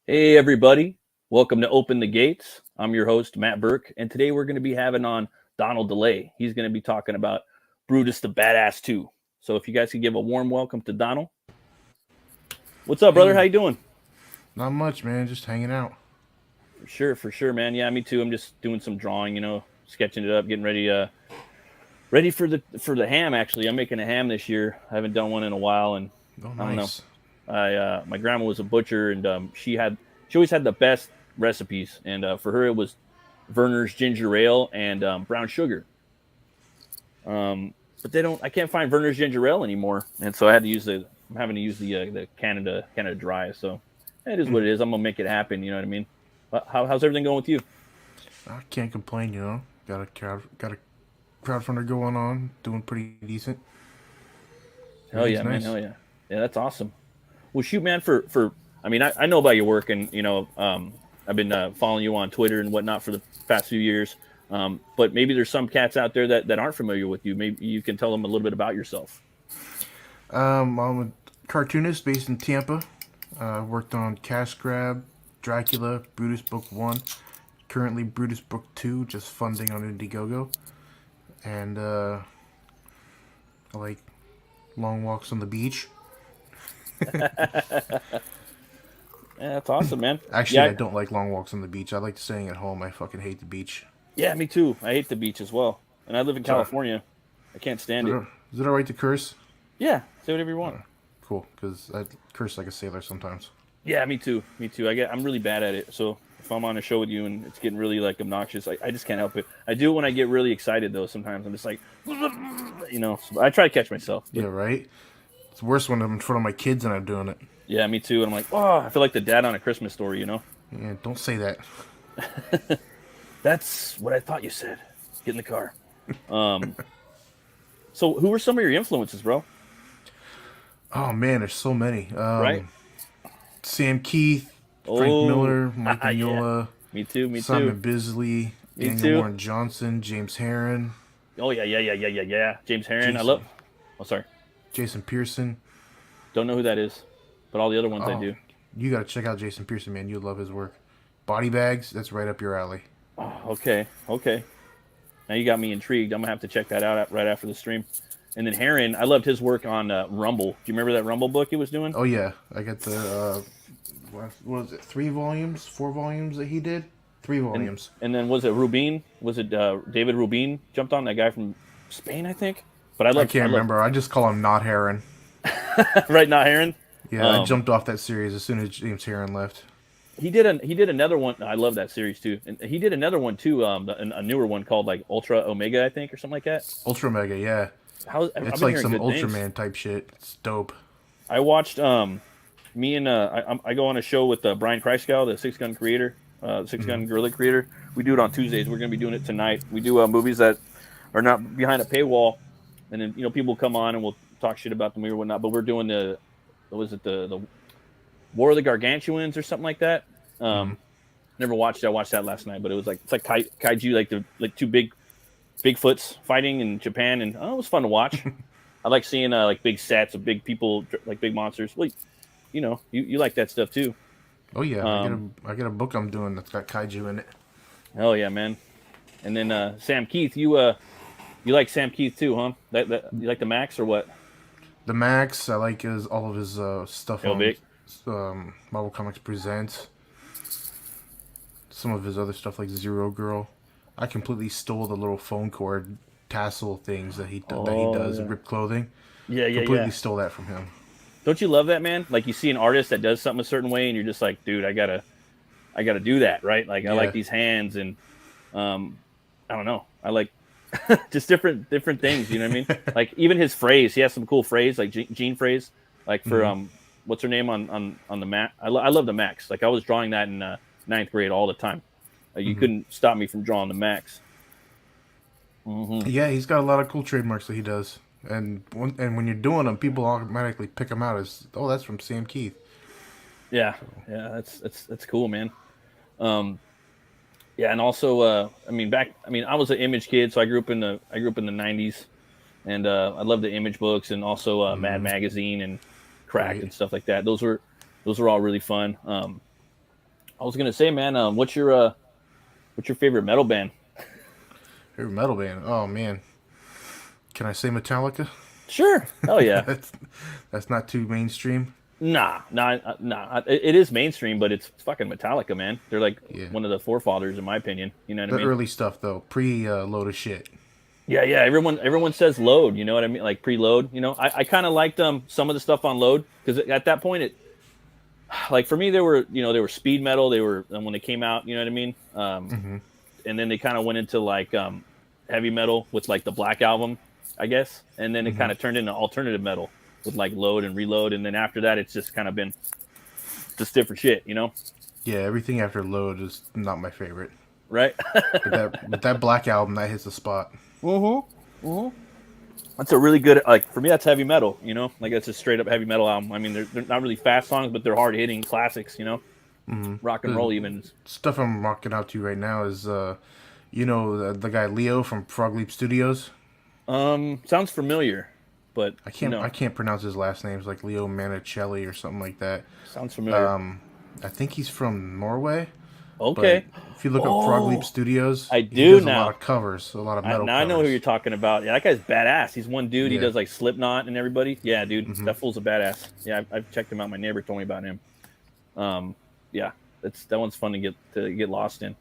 Hey, everybody. Welcome to Open the Gates. I'm your host, Matt Burke, and today we're going to be having on Donald DeLay. He's going to be talking about Brutus the Badass 2. So if you guys could give a warm welcome to Donald. What's up, brother? How Hey, you doing? not much, man. Just hanging out. For sure, man. Yeah, me too. I'm just doing some drawing, sketching it up, getting ready for the ham. Actually, I'm making a ham this year. I haven't done one in a while, and Oh, I don't know. nice. My grandma was a butcher, and she always had the best recipes, and for her it was Werner's ginger ale and brown sugar. But I can't find Werner's ginger ale anymore, and so I'm having to use the Canada Dry. So it is what it is. I'm gonna make it happen. You know what I mean? How's everything going with you? I can't complain, you know. Got a crowdfunder going on, doing pretty decent. Hell Everything's yeah, man! nice. Hell yeah! Yeah, that's awesome. Well, shoot, man. I know about your work, and I've been following you on Twitter and whatnot for the past few years. But maybe there's some cats out there that aren't familiar with you. Maybe you can tell them a little bit about yourself. I'm a cartoonist based in Tampa. Worked on Cash Grab, Dracula, Brutus Book 1. Currently Brutus Book 2, just funding on Indiegogo. And I like long walks on the beach. Yeah, that's awesome, man. Actually, Yeah, I don't like long walks on the beach. I like staying at home. I fucking hate the beach. yeah, me too. I hate the beach as well, and I live in So, California. I can't stand is it. it alright to curse? Yeah, say whatever you want. Cool, because I curse like a sailor sometimes. Yeah, me too. Me too. I'm really bad at it. So if I'm on a show with you and it's getting really like obnoxious, I just can't help it. I do it when I get really excited though. Sometimes I'm just like, so I try to catch myself. But Yeah, right? It's worse when I'm in front of my kids and I'm doing it. yeah, me too. And I'm like, oh, I feel like the dad on a Christmas story. Yeah, don't say that. That's what I thought you said. Get in the car. Um, so who were some of your influences, bro? Oh man, there's so many. Right? Sam Keith, Frank Oh, Miller, Mike yeah. Mignola, Me too. Me too. Simon Bisley, Me Daniel too. Warren Johnson, James Herron, Oh yeah. James Herron. I love. Jason Oh, sorry. Jason Pearson. Don't know who that is, but all the other ones I Oh, do. you gotta check out Jason Pearson, man. You'd love his work. Body bags, that's right up your alley. Oh, okay. Okay. Now you got me intrigued. I'm gonna have to check that out right after the stream. And then Herron, I loved his work on Rumble. Do you remember that Rumble book he was doing? Oh yeah, I got the what was it? 3 volumes, 4 volumes that he did. Three And volumes. and then was it Rubin? Was it David Rubin jumped on that guy from Spain, I think? But I I can't love remember. I just call him not Heron. right now Herron. Yeah, I Um, jumped off that series as soon as James Heron left. he did another one. I love that series too. And he did another one too. A newer one called like Ultra Omega, I think, or something like that. Ultra Mega, yeah. I've It's been like hearing some good things. Ultraman type shit. It's dope. I watched me and I go on a show with Brian Christgau, the Six Gun creator, Six Hmm. Gun Gorilla creator. We do it on Tuesdays. We're going to be doing it tonight. We do movies that are not behind a paywall, and then people come on and we'll talk shit about the movie or whatnot. But we're doing what was it the War of the Gargantuans or something like that. Hmm. Never watched it. I watched that last night, but it was like it's like kaiju, like the two Bigfoots fighting in Japan, and it was fun to watch. I like seeing like big sets of big people, like big monsters. Well, you like that stuff too. Oh yeah, Um, I get a book I'm doing that's got kaiju in it. Hell yeah, man. And then Sam Keith, you like Sam Keith too, huh? That you like the Max or what? The Max, I like his all of his stuff Hell on big. Marvel Comics Presents. Some of his other stuff like Zero Girl. I completely stole the little phone cord tassel things that he Oh does in yeah. Rip Clothing. Yeah. Completely stole that from him. Don't you love that, man? Like you see an artist that does something a certain way, and you're just like, dude, I gotta do that, right? Like I like Yeah. these hands, and um, I don't know, I like just different things. You know what I mean? Like even his phrase, he has some cool phrase, like Gene phrase, like for Hmm. what's her name on the Mac? I love the Max. Like I was drawing that in ninth grade all the time. You Hmm. couldn't stop me from drawing the Max. Hmm. Yeah, he's got a lot of cool trademarks that he does. And when you're doing them, people automatically pick them out as, oh, that's from Sam Keith. Yeah, So, yeah, that's cool, man. Um, yeah, and also, I was an Image kid, so I grew up in the '90s, and I love the Image books, and also Mad hmm. Magazine and Cracked Right. and stuff like that. Those were all really fun. I was gonna say, man, what's your favorite metal band? Favorite metal band? Oh man, can I say Metallica? Sure. Oh yeah. that's that's not too mainstream. Nah. It is mainstream, but it's fucking Metallica, man. They're like Yeah, one of the forefathers, in my opinion. You know what I the mean? early stuff though, pre load of shit. Yeah. Everyone says load. You know what I mean? Like preload. You know, I kind of liked some of the stuff on load because at that point like for me they were speed metal. They were when they came out. You know what I mean? Hmm. And then they kind of went into like heavy metal with like the Black Album, I guess, and then it Hmm. kind of turned into alternative metal with like Load and Reload, and then after that it's just kind of been just different shit, you know? Yeah, everything after load is not my favorite. Right? But that Black album that hits the spot. Mm-hmm. Mm-hmm. That's a really good like for me. That's heavy metal, you know. Like that's a straight up heavy metal album. I mean, they're not really fast songs, but they're hard hitting classics, you know. Hmm. Rock and The roll even. stuff I'm rocking out to right now is the guy Leo from Frog Leap Studios. Sounds familiar, but I can't pronounce his last name. It's like Leo Manicelli or something like that. sounds familiar. Um, I think he's from Norway. But Okay. if you look up Frog Leap Oh, Studios, I he do does a lot now. of covers, a lot of metal Now I know who covers. you're talking about. Yeah, that guy's badass. He's one dude. He Yeah. does like Slipknot and everybody. Yeah, dude, Hmm. that fool's a badass. Yeah, I've checked him out. My neighbor told me about him. Yeah, that one's fun to get lost in.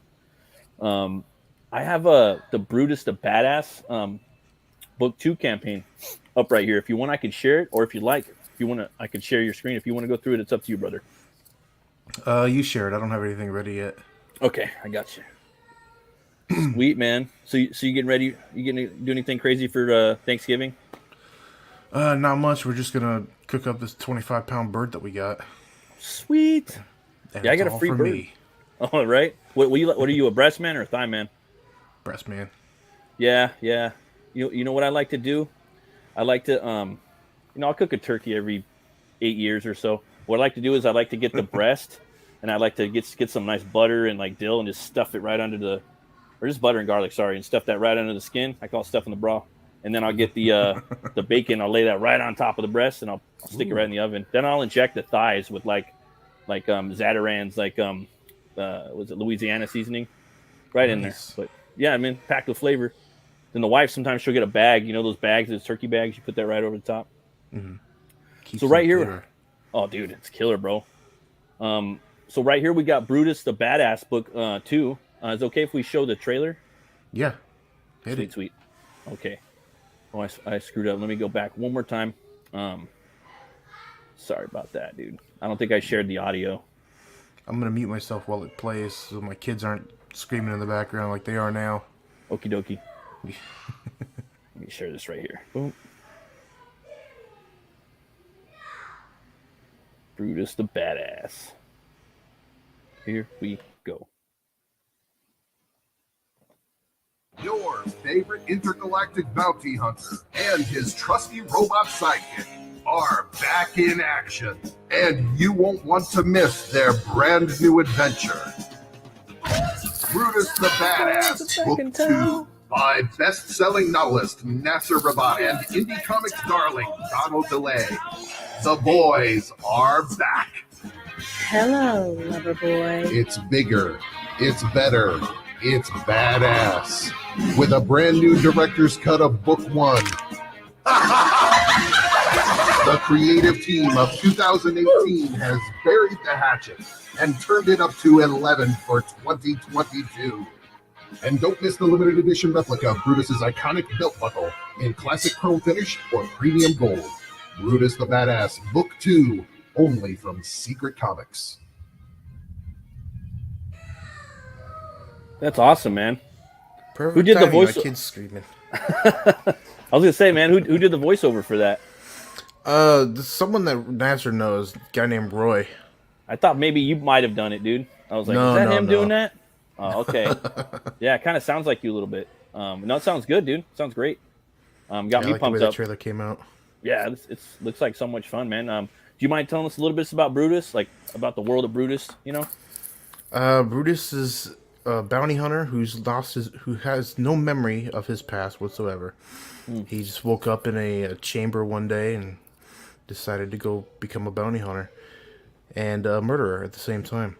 Um, I have the Brutus the Badass book 2 campaign up right here. If you want, I can share it, or if you like, if you want to, I can share your screen. If you want to go through it, it's up to you, brother. You share it. I don't have anything ready yet. Okay, I got you. Sweet man. So you getting ready? You getting to do anything crazy for Thanksgiving? Not much. We're just gonna cook up this 25-pound bird that we got, Sweet. and Yeah, I it's got a all free for bird. me, Oh, right. What are you, a breast man or a thigh man? breast man. Yeah. You know what I like to do? I like to I'll cook a turkey every 8 years or so. What I like to do is I like to get the breast, and I like to get some nice butter and like dill and just stuff it right under or just butter and garlic, sorry, and stuff that right under the skin. I call it stuffing the bra. And then I'll get the bacon. I'll lay that right on top of the breast, and I'll stick it right in the oven. Then I'll inject the thighs with like Zatarain's was it Louisiana seasoning right in there. Nice. But yeah, I mean packed with flavor. Then the wife sometimes she'll get a bag, you know those bags, those turkey bags. You put that right over the top. Keep So some right here, flavor. oh dude, it's killer, bro. So right here we got Brutus the Badass book 2. Is it okay if we show the trailer? Yeah, hit Sweet, it. sweet. Okay. Oh, I screwed up. Let me go back one more time. Sorry about that, dude. I don't think I shared the audio. I'm gonna mute myself while it plays, so my kids aren't screaming in the background like they are now. Okie dokie. Let me share this right here. Boom. Brutus the Badass. Here we go. Your favorite intergalactic bounty hunter and his trusty robot sidekick are back in action, and you won't want to miss their brand new adventure. Brutus the Badass, Book 2, by best-selling novelist Nasser Rabat and indie comics darling Donald DeLay. The boys are back. Hello, lover boy. It's bigger, it's better, it's badass. With a brand new director's cut of Book 1. The creative team of 2018 has buried the hatchet and turned it up to 11 for 2022. And don't miss the limited edition replica of Brutus's iconic belt buckle in classic chrome finish or premium gold. Brutus the Badass, Book 2, only from Secret Comics. That's awesome, man. Perfect Who did the timing, voice- My kids screaming. I was gonna say, man, who did the voiceover for that? Someone that Nasser knows, a guy named Roy. I thought maybe you might have done it, dude. I was like, No, is that no, him no. doing that? Oh, okay. Yeah, it kind of sounds like you a little bit. No, it sounds good, dude. Sounds great. Got Yeah, I me like the way pumped the up. trailer came out. Yeah, it's looks like so much fun, man. Do you mind telling us a little bit about Brutus, like about the world of Brutus? You know? Brutus is a bounty hunter who has no memory of his past whatsoever. He just woke up in a chamber one day and decided to go become a bounty hunter and a murderer at the same time.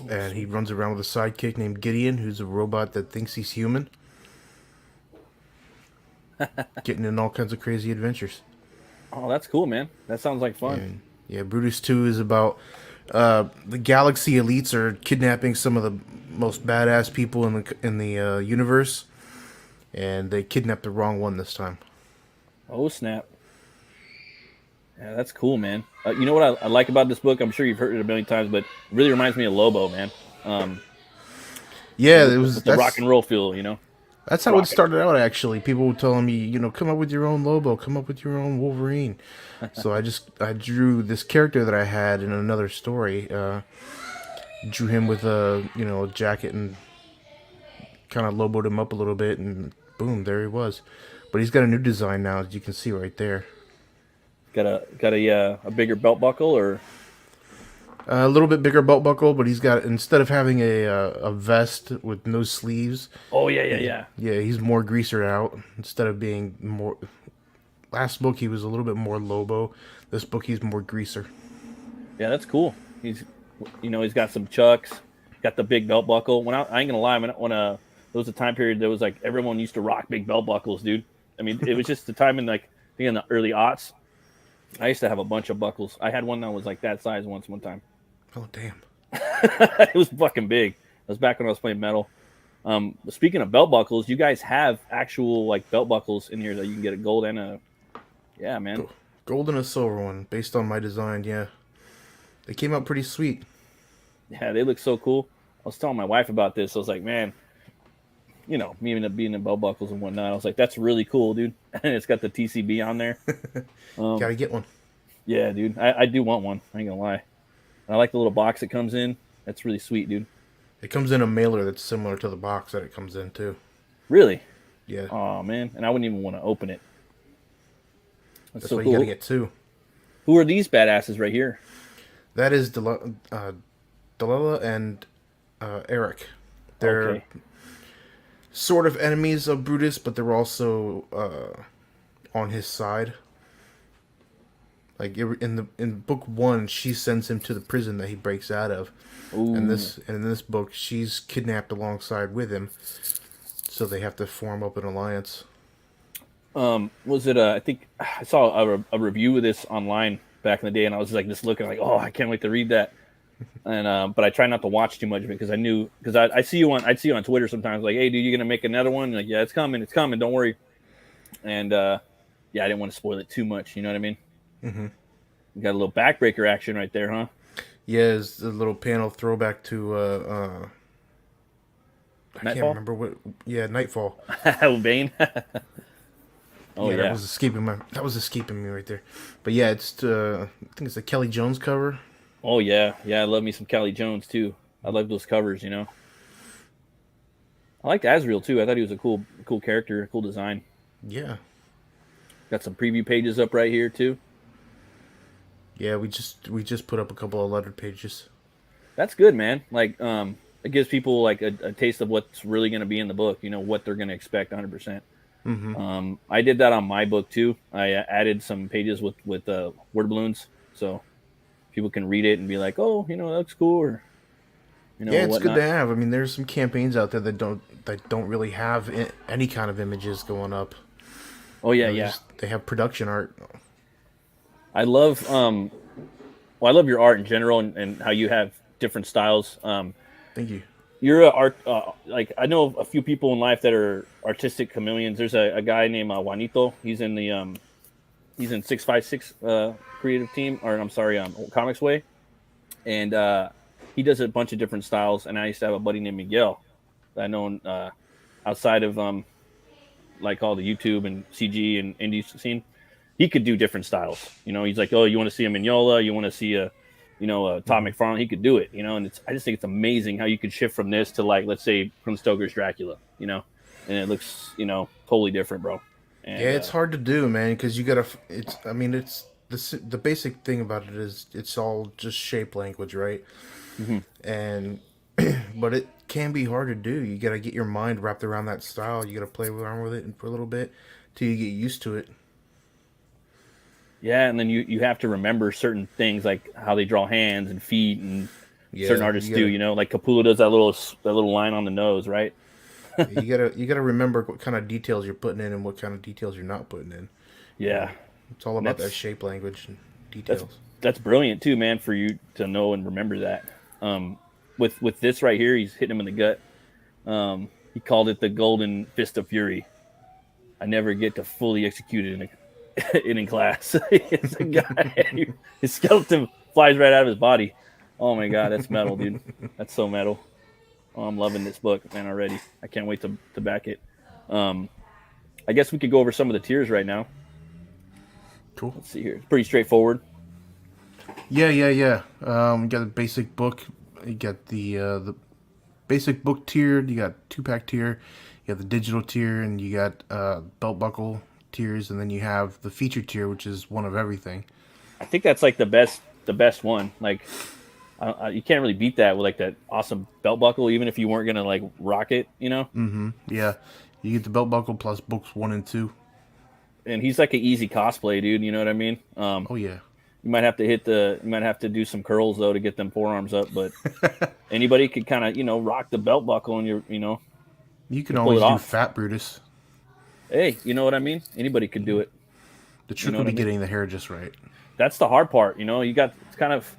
and he runs around with a sidekick named Gideon, who's a robot that thinks he's human, getting in all kinds of crazy adventures. Oh, that's cool, man. That sounds like fun. And yeah, Brutus 2 is about the galaxy elites are kidnapping some of the most badass people in the universe, and they kidnapped the wrong one this time. Oh, snap. Yeah, that's cool, man. You know what I like about this book? I'm sure you've heard it a million times, but it really reminds me of Lobo, man. Yeah, it was the rock and roll feel, you know? That's how it started out, actually. People were telling me, come up with your own Lobo, come up with your own Wolverine. So I drew this character that I had in another story. Drew him with a jacket and kind of Loboed him up a little bit, and boom, there he was. But he's got a new design now, as you can see right there. Got a bigger belt buckle, or a little bit bigger belt buckle, but he's got, instead of having a vest with no sleeves. Oh yeah. Yeah, he's more greasered out instead of being more. Last book he was a little bit more Lobo. This book he's more greaser. Yeah, that's cool. He's got some chucks, got the big belt buckle. When I ain't gonna lie, when there was a time period that was like everyone used to rock big belt buckles, dude. I mean, it was just the time in like I think in the early aughts. I used to have a bunch of buckles. I had one that was like that size one time. Oh, damn. It was fucking big. It was back when I was playing metal. Speaking of belt buckles, you guys have actual like belt buckles in here that you can get a gold and a... Yeah, man. Gold and a silver one, based on my design, yeah. They came out pretty sweet. Yeah, they look so cool. I was telling my wife about this. I was like, man, me being in belt buckles and whatnot, I was like, that's really cool, dude. And it's got the TCB on there. Gotta get one. Yeah, dude. I do want one. I ain't gonna lie. I like the little box it comes in. That's really sweet, dude. It comes in a mailer that's similar to the box that it comes in, too. Really? Yeah. Oh, man. And I wouldn't even want to open it. That's so why cool. you gotta get two. Who are these badasses right here? That is Delilah and Eric. They're sort of enemies of Brutus, but they're also on his side. Like in book 1, she sends him to the prison that he breaks out of. Ooh. And in this book, she's kidnapped alongside with him, so they have to form up an alliance. Was it? I think I saw a review of this online back in the day, and I was like just looking like, oh, I can't wait to read that. And but I try not to watch too much of it because I'd see you on Twitter sometimes like, hey, dude, you gonna make another one? Like, yeah, it's coming, don't worry. And yeah, I didn't want to spoil it too much. You know what I mean? Mm-hmm. You got a little backbreaker action right there, huh? Yeah, it's a little panel throwback to I can't remember what. Yeah, Nightfall. Bane. Oh yeah, that was escaping me right there. But yeah, it's I think it's a Kelly Jones cover. Oh yeah, I love me some Kelly Jones too. I love those covers, I liked Azrael too. I thought he was a cool character, cool design. Yeah. Got some preview pages up right here too. Yeah, we just put up a couple of lettered pages. That's good, man. Like, it gives people like a taste of what's really going to be in the book. What they're going to expect, 100%. Mm-hmm. I did that on my book too. I added some pages with word balloons, so people can read it and be like, "Oh, that looks cool." Or, yeah, it's whatnot. good to have. I mean, there's some campaigns out there that don't really have any kind of images going up. Oh yeah. They have production art. I love I love your art in general and how you have different styles. Thank you. You're an art like I know a few people in life that are artistic chameleons. There's a guy named Juanito. He's in the he's in 656 creative team, or I'm sorry, Comics Way, and he does a bunch of different styles. And I used to have a buddy named Miguel that I know outside of like all the YouTube and CG and indie scene. He could do different styles. He's like, oh, you want to see a Mignola? You want to see a Todd McFarlane? He could do it. And I just think it's amazing how you could shift from this to like, let's say, Bram Stoker's Dracula. And it looks, totally different, bro. And, yeah, it's hard to do, man, because you gotta. It's the basic thing about it is it's all just shape language, right? Mm-hmm. And but it can be hard to do. You gotta get your mind wrapped around that style. You gotta play around with it for a little bit till you get used to it. Yeah, and then you have to remember certain things like how they draw hands and feet and certain artists do. You know, like Capullo does that little line on the nose, right? you gotta remember what kind of details you're putting in and what kind of details you're not putting in. Yeah, it's all about that shape language and details. That's brilliant too, man, for you to know and remember that. With this right here, he's hitting him in the gut. He called it the golden fist of fury. I never get to fully execute it in class. It's a guy, his skeleton flies right out of his body. Oh my god, that's metal, dude. That's so metal. Oh, I'm loving this book, man, already. I can't wait to back it. I guess we could go over some of the tiers right now. Cool. Let's see here. It's pretty straightforward. Yeah. You got a basic book. You got the basic book tier. You got 2-pack tier. You got the digital tier, and you got belt buckle tiers, and then you have the feature tier, which is one of everything. I think that's like the best one. Like, you can't really beat that with like that awesome belt buckle, even if you weren't gonna like rock it, you know. Mm-hmm. Yeah, you get the belt buckle plus books 1 and 2. And he's like an easy cosplay, dude. You know what I mean? Oh yeah. You might have to do some curls though to get them forearms up, but anybody could kind of rock the belt buckle and you can always do Fat Brutus. Hey, you know what I mean? Anybody could do it. The trick would be getting the hair just right. That's the hard part, you got it's kind of,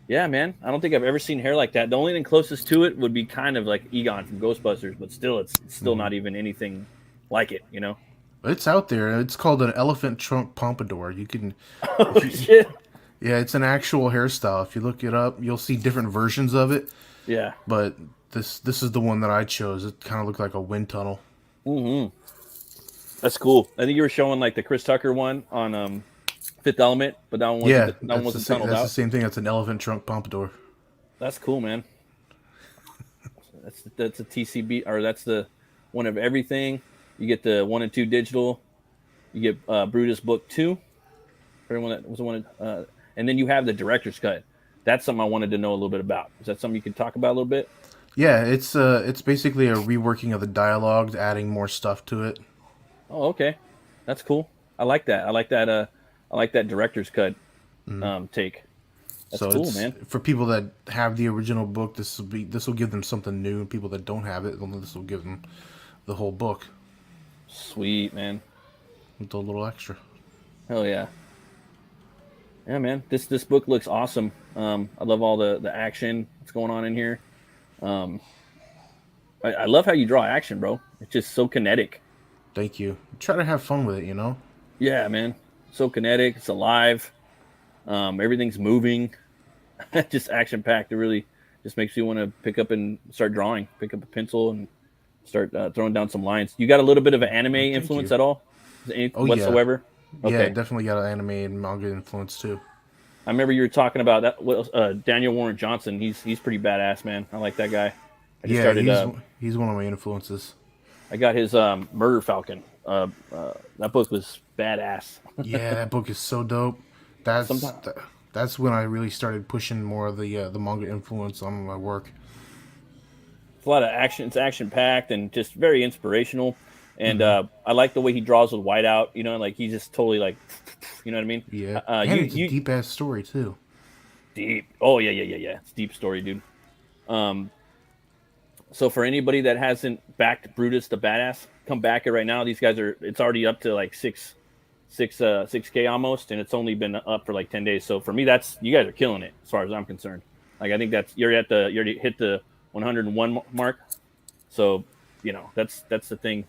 yeah, man. I don't think I've ever seen hair like that. The only thing closest to it would be kind of like Egon from Ghostbusters, but still, it's still not even anything like it, It's out there. It's called an elephant trunk pompadour. You can. Oh shit! Yeah, it's an actual hairstyle. If you look it up, you'll see different versions of it. Yeah. But this is the one that I chose. It kind of looked like a wind tunnel. Mm-hmm. That's cool. I think you were showing like the Chris Tucker one on Fifth Element, but that one wasn't tunneled out. That's the same thing. That's an elephant trunk pompadour. That's cool, man. That's a TCB, or that's the one of everything. You get the 1 and 2 digital. You get Brutus Book 2. Everyone that was the one, and then you have the director's cut. That's something I wanted to know a little bit about. Is that something you could talk about a little bit? Yeah, it's basically a reworking of the dialogue, adding more stuff to it. Oh, okay, that's cool. I like that. I like that director's cut take. That's so cool, man. For people that have the original book, this will give them something new. And people that don't have it, this will give them the whole book. Sweet, man. With a little extra. Hell yeah. Yeah, man. This book looks awesome. I love all the action that's going on in here. I love how you draw action, bro. It's just so kinetic. Thank you. Try to have fun with it, Yeah, man. So kinetic. It's alive. Everything's moving. Just action packed. It really just makes you want to pick up and start drawing. Pick up a pencil and start throwing down some lines. You got a little bit of an anime influence at all? Whatsoever? Yeah. Okay. Yeah, definitely got an anime and manga influence too. I remember you were talking about that. Daniel Warren Johnson. He's pretty badass, man. I like that guy. He's one of my influences. I got his Murder Falcon. That book was badass. Yeah, that book is so dope. That's when I really started pushing more of the manga influence on my work. It's a lot of action. It's action packed and just very inspirational. And I like the way he draws with whiteout. Like he's just totally like, you know what I mean? Yeah. And it's a deep ass story too. Deep. Oh yeah. It's a deep story, dude. So for anybody that hasn't backed Brutus the Badass, come back it right now. These guys it's already up to like 6K almost, and it's only been up for like 10 days. So for me, you guys are killing it as far as I'm concerned. Like I think you already hit the 101 mark. So, that's the thing,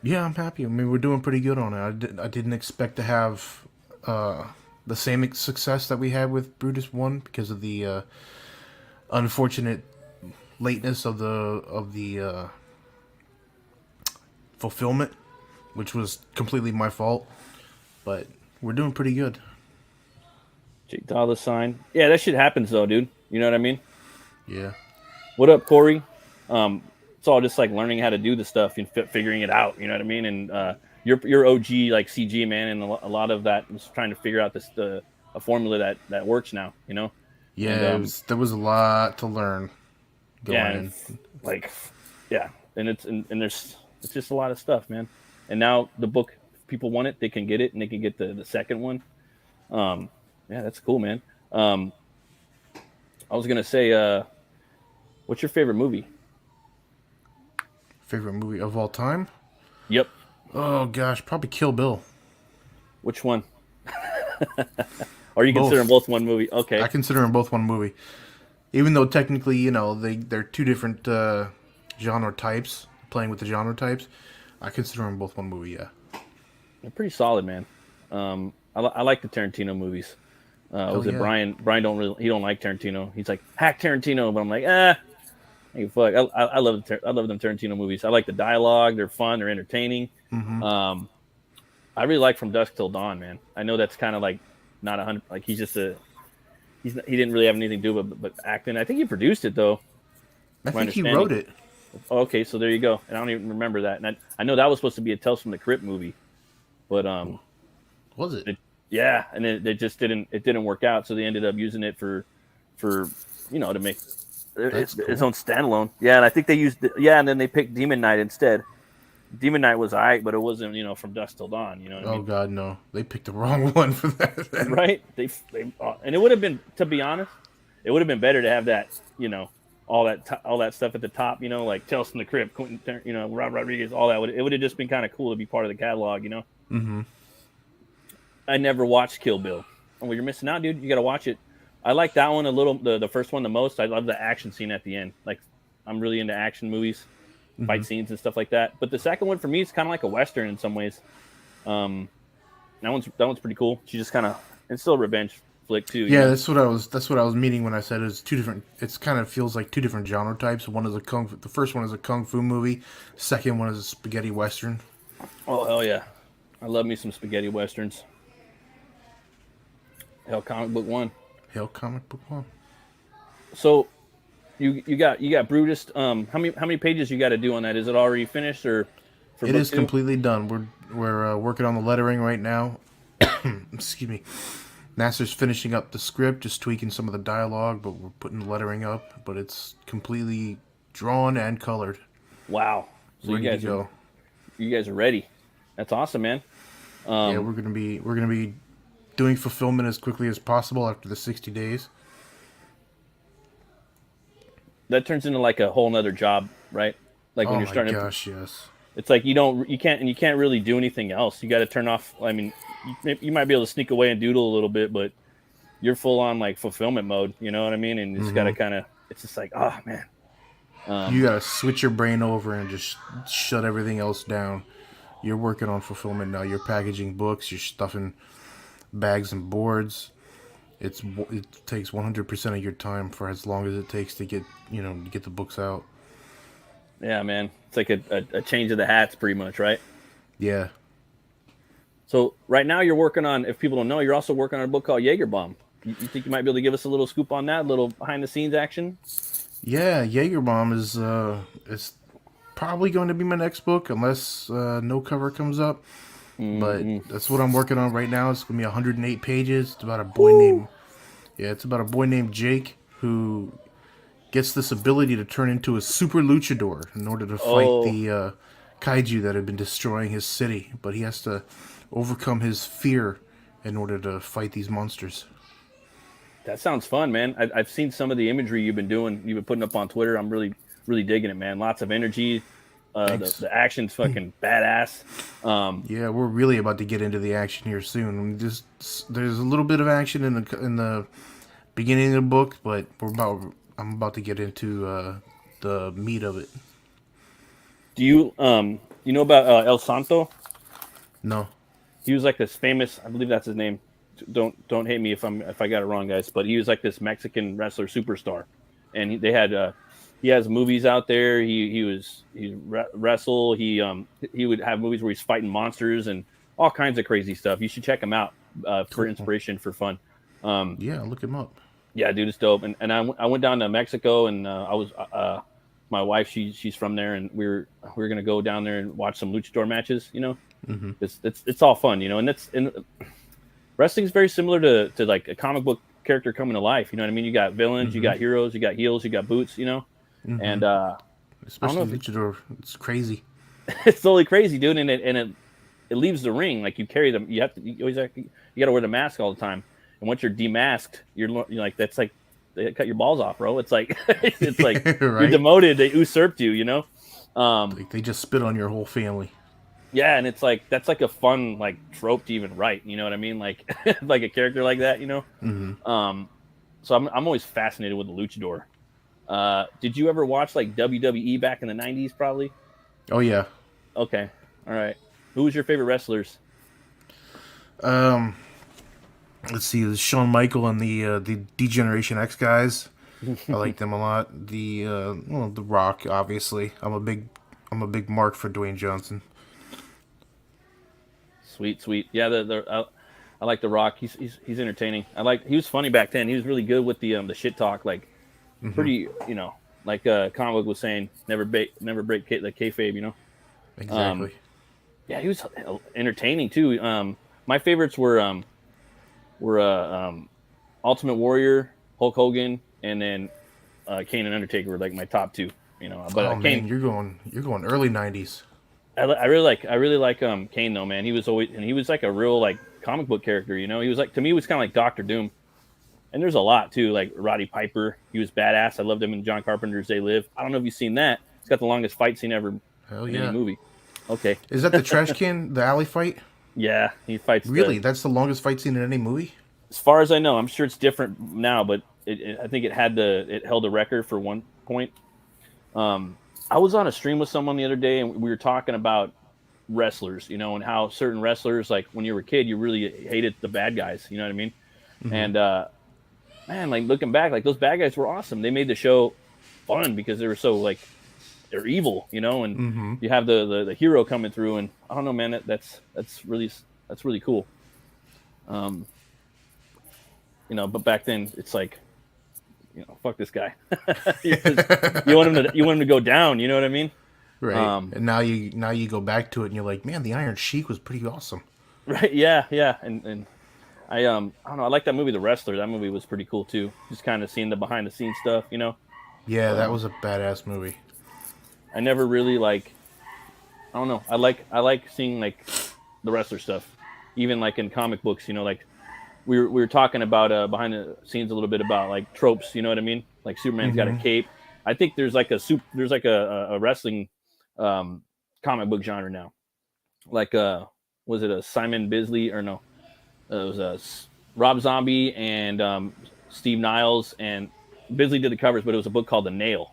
Yeah, I'm happy. I mean, we're doing pretty good on it. I didn't expect to have the same success that we had with Brutus 1 because of the unfortunate lateness of the fulfillment, which was completely my fault. But we're doing pretty good. Jake Dollar sign. Yeah, that shit happens though, dude. You know what I mean? Yeah. What up, Corey? It's all just like learning how to do the stuff and figuring it out. You know what I mean? And you're OG like CG, man, and a lot of that was trying to figure out a formula that works now. Yeah, and, there was a lot to learn going in. And there's just a lot of stuff, man. And now the book, if people want it, they can get it, and they can get the second one. Yeah, that's cool, man. I was gonna say, what's your favorite movie? Favorite movie of all time? Yep. Oh gosh, probably Kill Bill. Which one? Or you Both. consider them both one movie? Okay. I consider them both one movie, even though technically, you know, they're two different genre types. Playing with the genre types, I consider them both one movie. Yeah. They're pretty solid, man. I like the Tarantino movies. Was it yeah. Brian? Brian he don't like Tarantino. He's like hack Tarantino, but I'm like, hey, fuck. I love them Tarantino movies. I like the dialogue. They're fun. They're entertaining. Mm-hmm. I really like From Dusk Till Dawn, man. I know that's kind of like not 100. Like he didn't really have anything to do but acting. I think he produced it though. I think he wrote it. Okay, so there you go. And I don't even remember that. And I know that was supposed to be a Tales from the Crypt movie, but Was it? Yeah, and it just didn't work out. So they ended up using it for to make its own standalone. Yeah, and I think they used and then they picked Demon Knight instead. Demon Knight was alright, but it wasn't From Dusk Till Dawn. You know what I mean? God, no! They picked the wrong one for that. Right? They and it would have been, to be honest, it would have been better to have that all that stuff at the top. Like Tales from the Crypt, Quentin, Rob Rodriguez, all that. It would have just been kind of cool to be part of the catalog. Mm-hmm. I never watched Kill Bill. Oh, well, you're missing out, dude. You got to watch it. I like that one a little. The first one the most. I love the action scene at the end. Like I'm really into action movies. Fight scenes and stuff like that. But the second one for me is kind of like a Western in some ways. That one's pretty cool. She just kind of, and still a revenge flick too. Yeah, that's what I was meaning when I said it's two different. It's kind of feels like two different genre types. One is the first one is a kung fu movie. Second one is a spaghetti western. Oh hell yeah, I love me some spaghetti westerns. Hell, comic book one. So. You got Brutus. How many pages you got to do on that? Is it already finished or? It is completely done. We're working on the lettering right now. Excuse me. Nasser's finishing up the script, just tweaking some of the dialogue, but we're putting the lettering up. But it's completely drawn and colored. Wow! So ready to go. You guys are ready. That's awesome, man. Yeah, we're gonna be doing fulfillment as quickly as possible after the 60 days. That turns into like a whole nother job, right? Like when you're starting. Oh my gosh, yes. It's like you can't really do anything else. You got to turn off. I mean, you might be able to sneak away and doodle a little bit, but you're full on like fulfillment mode. You know what I mean? And you just got to kind of. It's just like, oh man. You got to switch your brain over and just shut everything else down. You're working on fulfillment now. You're packaging books. You're stuffing bags and boards. It takes 100% of your time for as long as it takes to get the books out. Yeah, man. It's like a change of the hats pretty much, right? Yeah. So right now you're working on, if people don't know, you're also working on a book called Jaegerbomb. You think you might be able to give us a little scoop on that, a little behind the scenes action? Yeah, Jaegerbomb is probably going to be my next book unless no cover comes up. But that's what I'm working on right now. It's going to be 108 pages. It's about a boy named Jake who gets this ability to turn into a super luchador in order to fight the kaiju that have been destroying his city. But he has to overcome his fear in order to fight these monsters. That sounds fun, man. I've seen some of the imagery you've been putting up on Twitter. I'm really, really digging it, man. Lots of energy. The action's fucking badass. Yeah, we're really about to get into the action here soon. There's a little bit of action in the beginning of the book, but I'm about to get into the meat of it. Do you know about El Santo? No. He was like this famous, I believe that's his name. Don't hate me if I got it wrong, guys. But he was like this Mexican wrestler superstar, and he has movies out there. He wrestle. He would have movies where he's fighting monsters and all kinds of crazy stuff. You should check him out for inspiration, for fun. Yeah, look him up. Yeah, dude, it's dope. And I went down to Mexico, and I was my wife. She's from there, and we were gonna go down there and watch some luchador matches. It's all fun, and wrestling's very similar to like a comic book character coming to life. You know what I mean? You got villains, you got heroes, you got heels, you got boots. And especially luchador, it's crazy. It's totally crazy, dude. And it leaves the ring, like you carry them. You got to wear the mask all the time. And once you're demasked, you're like, that's like they cut your balls off, bro. It's like it's like Right? you're demoted. They usurped you, you know. Like they just spit on your whole family. Yeah, and it's like that's like a fun like trope to even write. You know what I mean? Like like a character like that, you know. Mm-hmm. So I'm always fascinated with the luchador. Did you ever watch like WWE back in the 90s? Probably. Oh yeah. Okay. All right. Who was your favorite wrestlers? Let's see, there's Shawn Michael and the D-Generation X guys. I like them a lot. The Rock, obviously. I'm a big mark for Dwayne Johnson. Sweet. Yeah, I like the Rock. He's entertaining. He was funny back then. He was really good with the shit talk. Like pretty, you know, like comic book was saying, never break the kayfabe. You know. Exactly. Yeah, he was entertaining too. My favorites were Ultimate Warrior, Hulk Hogan, and then Kane and Undertaker were like my top two. You know, but Kane, man, you're going early '90s. I really like Kane though, man. He was like a real like comic book character. You know, he was like, to me, he was kind of like Doctor Doom. And there's a lot too, like Roddy Piper. He was badass. I loved him in John Carpenter's They Live. I don't know if you've seen that. It's got the longest fight scene ever in any movie. Okay. Is that the trash can, the alley fight? Yeah, he fights. Really? That's the longest fight scene in any movie? As far as I know, I'm sure it's different now, but I think it held the record for one point. I was on a stream with someone the other day, and we were talking about wrestlers, you know, and how certain wrestlers, like when you were a kid, you really hated the bad guys. You know what I mean? Mm-hmm. And man, like looking back, like those bad guys were awesome. They made the show fun because they were so like they're evil, you know. And you have the hero coming through, and I don't know, man, that's really cool. You know, but back then it's like, you know, fuck this guy. you want him to go down. You know what I mean? Right. And now you go back to it and you're like, man, the Iron Sheik was pretty awesome. Right. Yeah. And I don't know. I like that movie, The Wrestler. That movie was pretty cool too. Just kind of seeing the behind the scenes stuff, you know? Yeah, that was a badass movie. I never really like, I don't know. I like seeing like the wrestler stuff, even like in comic books, you know, like we were talking about behind the scenes a little bit about like tropes, you know what I mean? Like Superman's got a cape. I think there's like a wrestling comic book genre now. Like was it a Simon Bisley or no? It was Rob Zombie and Steve Niles, and Bisley did the covers, but it was a book called The Nail,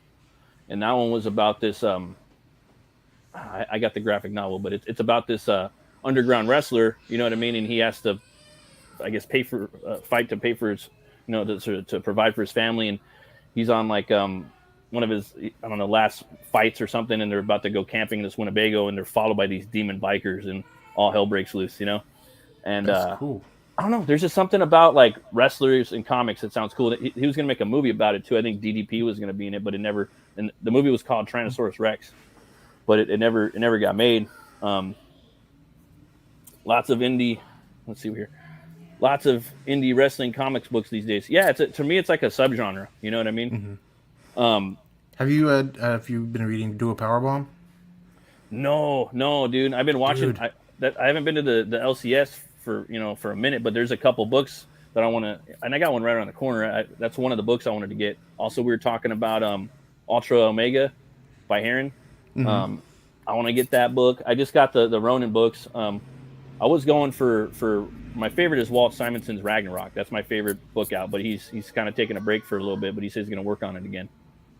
and that one was about this. I got the graphic novel, but it's about this underground wrestler. You know what I mean? And he has to, I guess, fight to pay for his, you know, to provide for his family, and he's on like one of his, I don't know, last fights or something, and they're about to go camping in this Winnebago, and they're followed by these demon bikers, and all hell breaks loose, you know. And that's cool. I don't know. There's just something about like wrestlers in comics that sounds cool. He was going to make a movie about it too. I think DDP was going to be in it, but it never. And the movie was called Tyrannosaurus Rex, but it never got made. Lots of indie. Let's see here. Lots of indie wrestling comics books these days. Yeah, to me it's like a subgenre. You know what I mean? Have you been reading Do a Powerbomb? No, dude. I've been watching. I haven't been to the LCS for a minute, but there's a couple books that I want to, and I got one right around the corner. That's one of the books I wanted to get. Also, we were talking about Ultra Omega by Heron. I want to get that book. I just got the Ronin books. I was going for my favorite is Walt Simonson's Ragnarok. That's my favorite book out, but he's kind of taking a break for a little bit, but he says he's going to work on it again.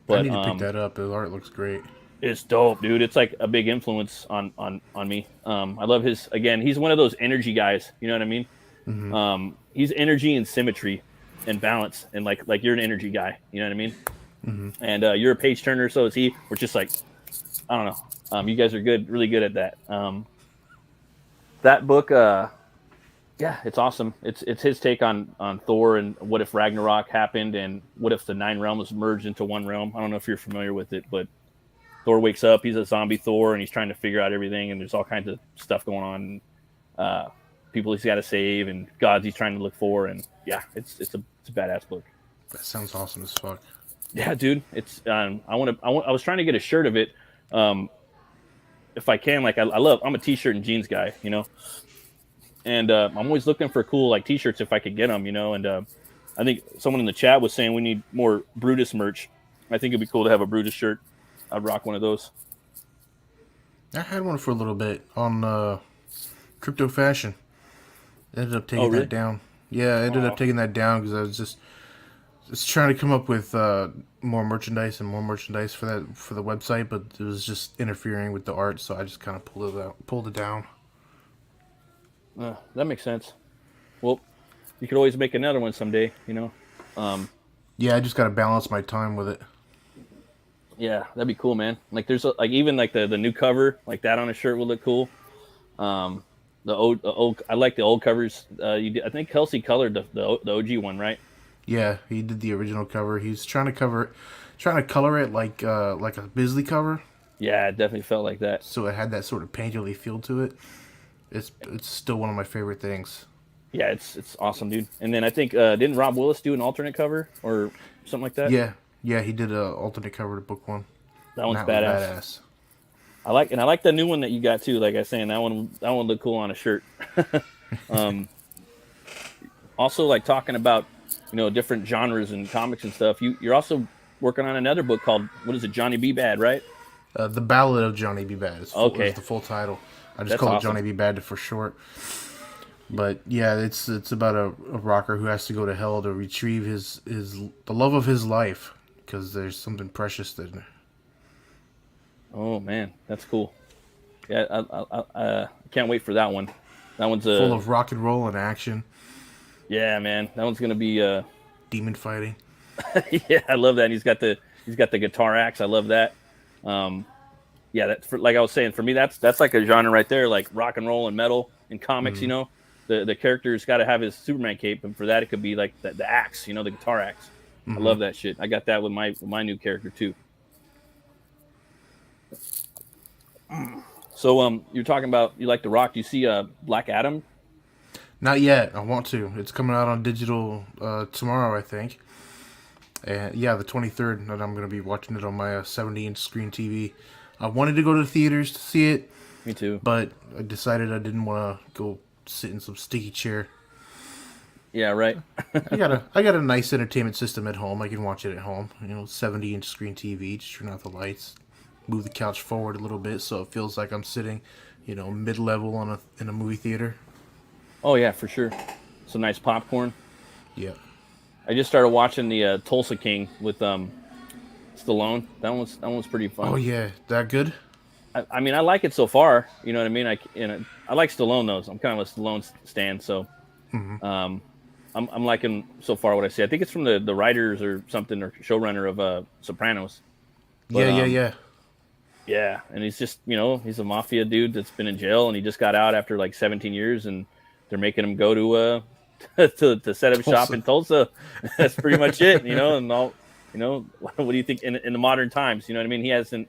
But I need to pick that up. The art looks great. It's dope, dude. It's like a big influence on me. I love his, again, he's one of those energy guys. You know what I mean? He's energy and symmetry and balance. And like you're an energy guy. You know what I mean? And you're a page turner, so is he. We're just like, I don't know. You guys are really good at that. That book, yeah, it's awesome. It's his take on Thor and what if Ragnarok happened and what if the 9 realms merged into one realm. I don't know if you're familiar with it, but Thor wakes up, he's a zombie Thor, and he's trying to figure out everything, and there's all kinds of stuff going on. People he's got to save, and gods he's trying to look for, and yeah, it's a badass book. That sounds awesome as fuck. Yeah, dude. It's I was trying to get a shirt of it, if I can. Like I'm a t-shirt and jeans guy, you know, and I'm always looking for cool like t-shirts if I could get them, you know, and I think someone in the chat was saying we need more Brutus merch. I think it'd be cool to have a Brutus shirt. I'd rock one of those. I had one for a little bit on Crypto Fashion. Ended up taking that down. Yeah, I ended up taking that down because I was just trying to come up with more merchandise for the website, but it was just interfering with the art, so I just kind of pulled it down. That makes sense. Well, you could always make another one someday, you know. Yeah, I just got to balance my time with it. Yeah, that'd be cool, man. Like there's even like the new cover, like that on a shirt would look cool. The old I like the old covers. I think Kelsey colored the OG one, right? Yeah, he did the original cover. He's trying to color it like a Bisley cover. Yeah, it definitely felt like that. So it had that sort of painterly feel to it. It's still one of my favorite things. Yeah, it's awesome, dude. And then I think didn't Rob Willis do an alternate cover or something like that? Yeah, he did an alternate cover to book one. That one's badass. I like the new one that you got too. Like I was saying, that one looked cool on a shirt. Also, like talking about different genres and comics and stuff. You're also working on another book called, what is it, Johnny B. Bad, right? The Ballad of Johnny B. Bad is the full title. I just call it Johnny B. Bad for short. But yeah, it's about a rocker who has to go to hell to retrieve the love of his life because there's something precious there. Oh man, that's cool. Yeah, I can't wait for that one. That one's full of rock and roll and action. Yeah, man, that one's gonna be demon fighting. Yeah, I love that. And he's got the guitar axe. I love that. Yeah, like I was saying, for me, that's like a genre right there, like rock and roll and metal in comics. Mm-hmm. The character's got to have his Superman cape, and for that it could be like the axe, the guitar axe. Mm-hmm. I love that shit. I got that with my new character too. So you're talking about you like The Rock. Do you see Black Adam? Not yet. I want to. It's coming out on digital tomorrow, I think. And yeah, the 23rd, and I'm going to be watching it on my 70-inch screen TV. I wanted to go to the theaters to see it. Me too. But I decided I didn't want to go sit in some sticky chair. Yeah, right. I got a nice entertainment system at home. I can watch it at home. 70-inch screen TV. Just turn out the lights, move the couch forward a little bit so it feels like I'm sitting, mid-level in a movie theater. Oh yeah, for sure. Some nice popcorn. Yeah. I just started watching the Tulsa King with Stallone. That one's pretty fun. Oh yeah, that good? I mean, I like it so far. You know what I mean? I like Stallone though. I'm kind of a Stallone stan, so I'm liking so far what I see. I think it's from the writers or something or showrunner of Sopranos. But, yeah, and he's just he's a mafia dude that's been in jail and he just got out after like 17 years and they're making him go to to set up shop in Tulsa. That's pretty much it, and all. What do you think in the modern times? You know what I mean?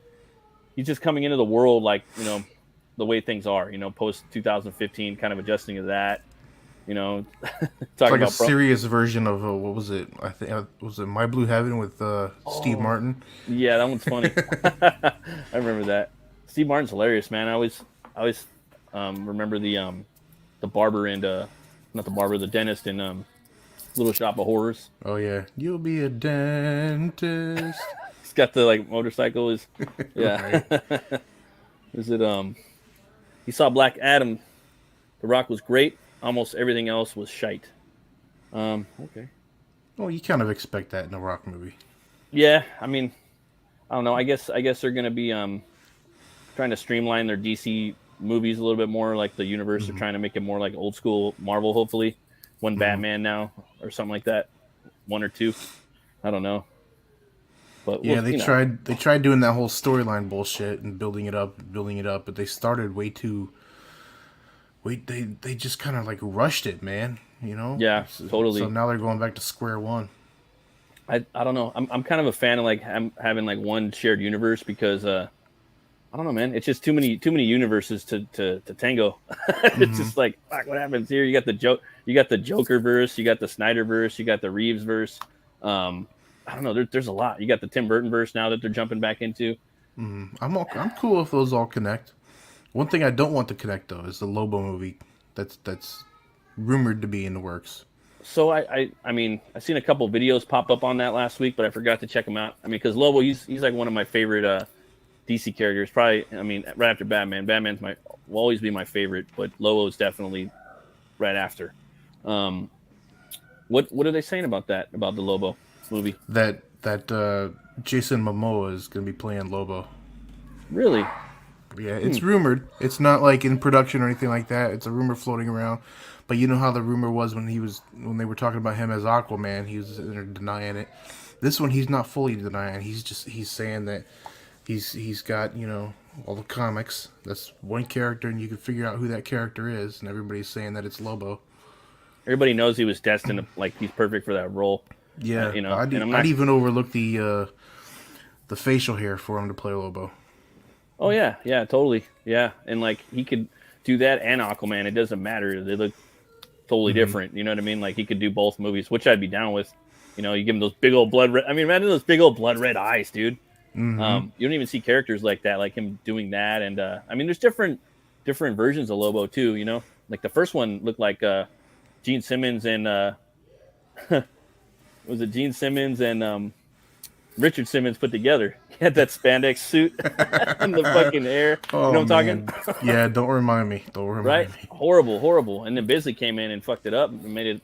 He's just coming into the world like, the way things are, post 2015, kind of adjusting to that, talking it's like a serious version of, what was it? I think, was it My Blue Heaven with Steve Martin? Yeah, that one's funny. I remember that. Steve Martin's hilarious, man. I always remember the barber and, not the barber, the dentist in Little Shop of Horrors. Oh yeah, you'll be a dentist. He's got the motorcycle. Yeah. Is it he saw Black Adam. The Rock was great. Almost everything else was shite. Okay. Well, you kind of expect that in a Rock movie. Yeah, I mean, I don't know. I guess they're gonna be trying to streamline their DC movies a little bit more, like the universe. They're trying to make it more like old school Marvel. Hopefully, one Batman now or something like that, one or two. I don't know. But yeah, they tried doing that whole storyline bullshit and building it up, but they started they just kind of like rushed it, man. Yeah, totally. So now they're going back to square one. I don't know. I'm kind of a fan of having like one shared universe because I don't know, man. It's just too many universes to tango. It's just like, fuck, what happens here? You got the Joker verse, you got the Snyder verse, you got the Reeves verse. I don't know. There's a lot. You got the Tim Burton verse now that they're jumping back into. I'm cool if those all connect. One thing I don't want to connect though is the Lobo movie that's rumored to be in the works. So I mean, I seen a couple videos pop up on that last week, but I forgot to check them out. I mean, because Lobo, he's like one of my favorite DC characters. Probably, I mean, right after Batman. Batman's will always be my favorite, but Lobo's definitely right after. What are they saying about that, about the Lobo movie? That Jason Momoa is going to be playing Lobo. Really? Yeah, it's rumored. It's not like in production or anything like that. It's a rumor floating around. But you know how the rumor was when they were talking about him as Aquaman, he was denying it. This one he's not fully denying. He's saying that he's got, you know, all the comics. That's one character and you can figure out who that character is, and everybody's saying that it's Lobo. Everybody knows he was destined to, like, he's perfect for that role. Yeah, you know, I'd even overlook the facial hair for him to play Lobo. Oh yeah, totally, yeah, and like he could do that and Aquaman. It doesn't matter; they look totally different. You know what I mean? Like he could do both movies, which I'd be down with. You know, you give him those big old blood red. I mean, imagine those big old blood red eyes, dude. You don't even see characters like that, like him doing that. And I mean, there's different versions of Lobo too. You know, like the first one looked like Gene Simmons and was it Gene Simmons and Richard Simmons put together. He had that spandex suit and the fucking hair. Oh, you know what I'm talking? Yeah, don't remind me. Don't remind me. Horrible. And then Bisley came in and fucked it up and made it,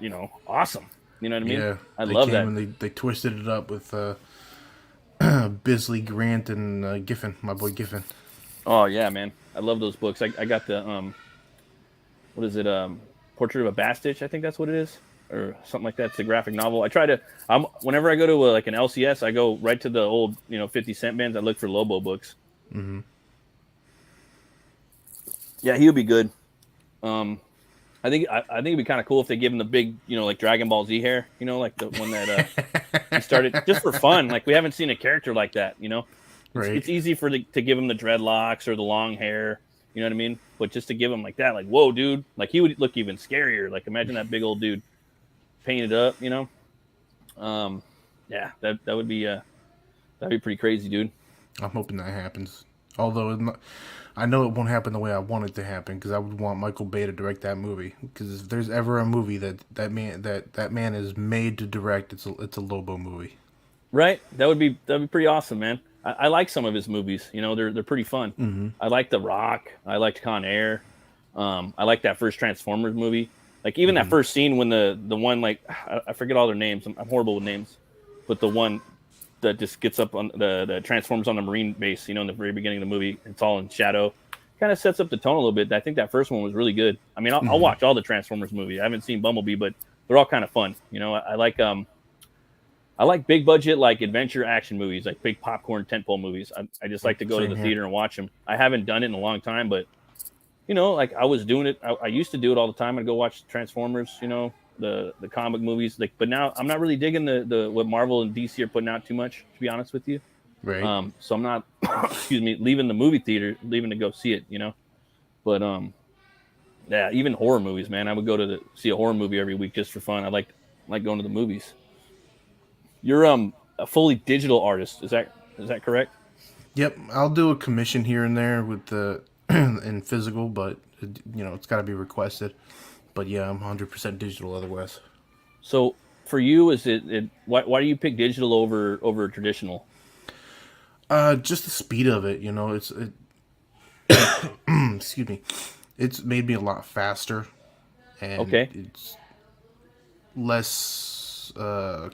you know, awesome. You know what I mean? Yeah, I love that. And they twisted it up with Bisley, Grant, and Giffen, my boy Giffen. Oh yeah, man, I love those books. I got the what is it? Portrait of a Bastich, I think that's what it is, or something like that. It's a graphic novel. I try to. Whenever I go to like an LCS, I go right to the old 50-cent bins. I look for Lobo books. Mm-hmm. Yeah, he would be good. I think it'd be kind of cool if they give him the big, like Dragon Ball Z hair, like the one that he started just for fun. Like we haven't seen a character like that, Right. It's easy to give him the dreadlocks or the long hair, you know what I mean? But just to give him like that, like whoa, dude, like he would look even scarier. Like imagine that big old dude painted up, Yeah, that would be that'd be pretty crazy, dude. I'm hoping that happens. Although I know it won't happen the way I want it to happen, because I would want Michael Bay to direct that movie. Because if there's ever a movie that man is made to direct, it's a Lobo movie. Right? That'd be pretty awesome, man. I like some of his movies. They're pretty fun. Mm-hmm. I like The Rock. I liked Con Air. I like that first Transformers movie. Like even that first scene when the one, like I forget all their names. I'm horrible with names, but the one that just gets up on the transforms on the Marine base, in the very beginning of the movie, it's all in shadow. Kind of sets up the tone a little bit. I think that first one was really good. I mean, I'll watch all the Transformers movies. I haven't seen Bumblebee, but they're all kind of fun. I like big budget, like adventure action movies, like big popcorn tentpole movies. I just like to go to the theater and watch them. I haven't done it in a long time, but like I was doing it. I used to do it all the time. I'd go watch Transformers, the comic movies. Like, but now I'm not really digging the what Marvel and DC are putting out too much, to be honest with you. Right. So I'm not, leaving the movie theater, leaving to go see it, But yeah, even horror movies, man. I would go to see a horror movie every week just for fun. I like going to the movies. You're a fully digital artist, is that correct? Yep, I'll do a commission here and there with the in physical, but it's got to be requested. But yeah, I'm 100% digital otherwise. So for you, is it why do you pick digital over traditional? Just the speed of it, excuse me. It's made me a lot faster, and it's less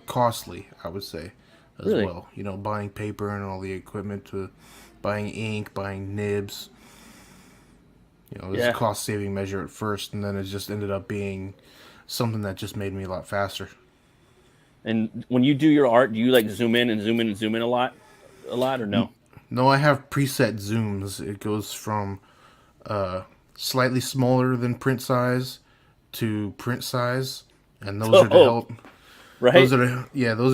costly, I would say, as Really? well. Buying paper and all the equipment, to buying ink, buying nibs. It was a cost-saving measure at first, and then it just ended up being something that just made me a lot faster. And when you do your art, do you like zoom in and zoom in and zoom in a lot, or no? No, I have preset zooms. It goes from slightly smaller than print size to print size, and those are to help. Right. Those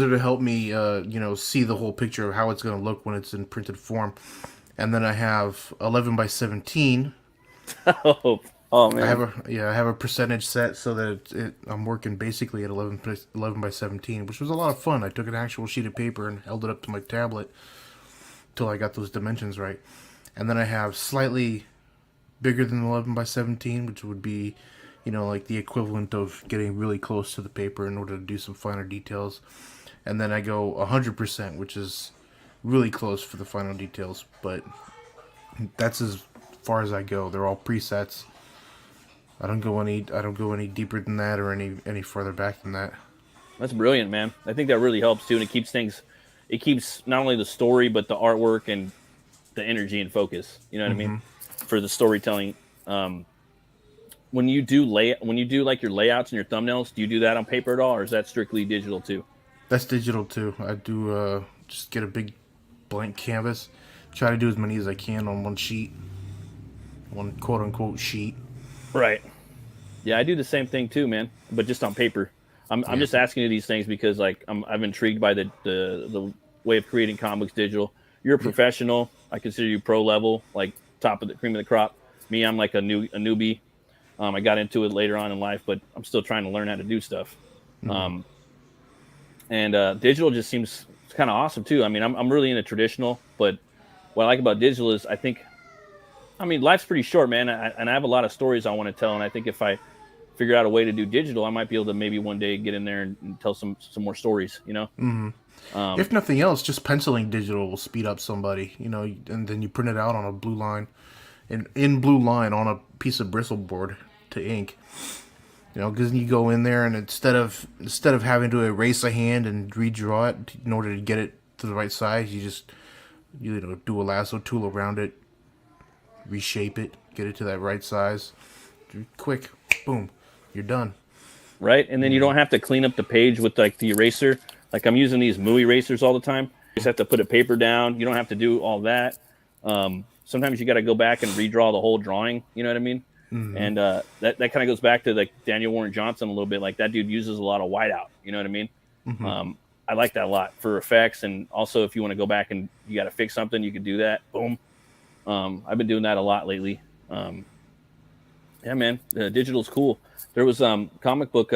are to help me, see the whole picture of how it's going to look when it's in printed form. And then I have 11 by 17. Oh man. I have a percentage set so that I'm working basically at 11 by 17, which was a lot of fun. I took an actual sheet of paper and held it up to my tablet till I got those dimensions right. And then I have slightly bigger than 11 by 17, which would be like the equivalent of getting really close to the paper in order to do some finer details. And then I go 100%, which is really close for the final details, but that's as far as I go. They're all presets. I don't go any deeper than that or any further back than that. That's brilliant, man. I think that really helps too, and it keeps not only the story but the artwork and the energy and focus. You know what I mean? For the storytelling. When you do like your layouts and your thumbnails, do you do that on paper at all, or is that strictly digital too? That's digital too. I do just get a big blank canvas, try to do as many as I can on one sheet, one quote unquote sheet. Right. Yeah, I do the same thing too, man, but just on paper. I'm just asking you these things because like I'm intrigued by the way of creating comics digital. You're a professional. I consider you pro level, like top of the cream of the crop. Me, I'm like a newbie. I got into it later on in life, but I'm still trying to learn how to do stuff. And digital just seems kind of awesome too. I mean, I'm really into traditional, but what I like about digital is life's pretty short, man. And I have a lot of stories I want to tell. And I think if I figure out a way to do digital, I might be able to maybe one day get in there and tell some more stories, you know? If nothing else, just penciling digital will speed up somebody, and then you print it out on a blue line, in blue line on a piece of bristle board to ink. Because you go in there and instead of having to erase a hand and redraw it in order to get it to the right size, you just do a lasso tool around it, reshape it, get it to that right size, quick, boom, you're done. Right, and then you don't have to clean up the page with like the eraser. Like I'm using these Mooey erasers all the time. You just have to put a paper down. You don't have to do all that. Sometimes you got to go back and redraw the whole drawing. You know what I mean? And that kind of goes back to like Daniel Warren Johnson a little bit. Like that dude uses a lot of whiteout. You know what I mean? I like that a lot for effects, and also if you want to go back and you got to fix something, you can do that. Boom. I've been doing that a lot lately. Yeah, man, digital's cool. There was comic book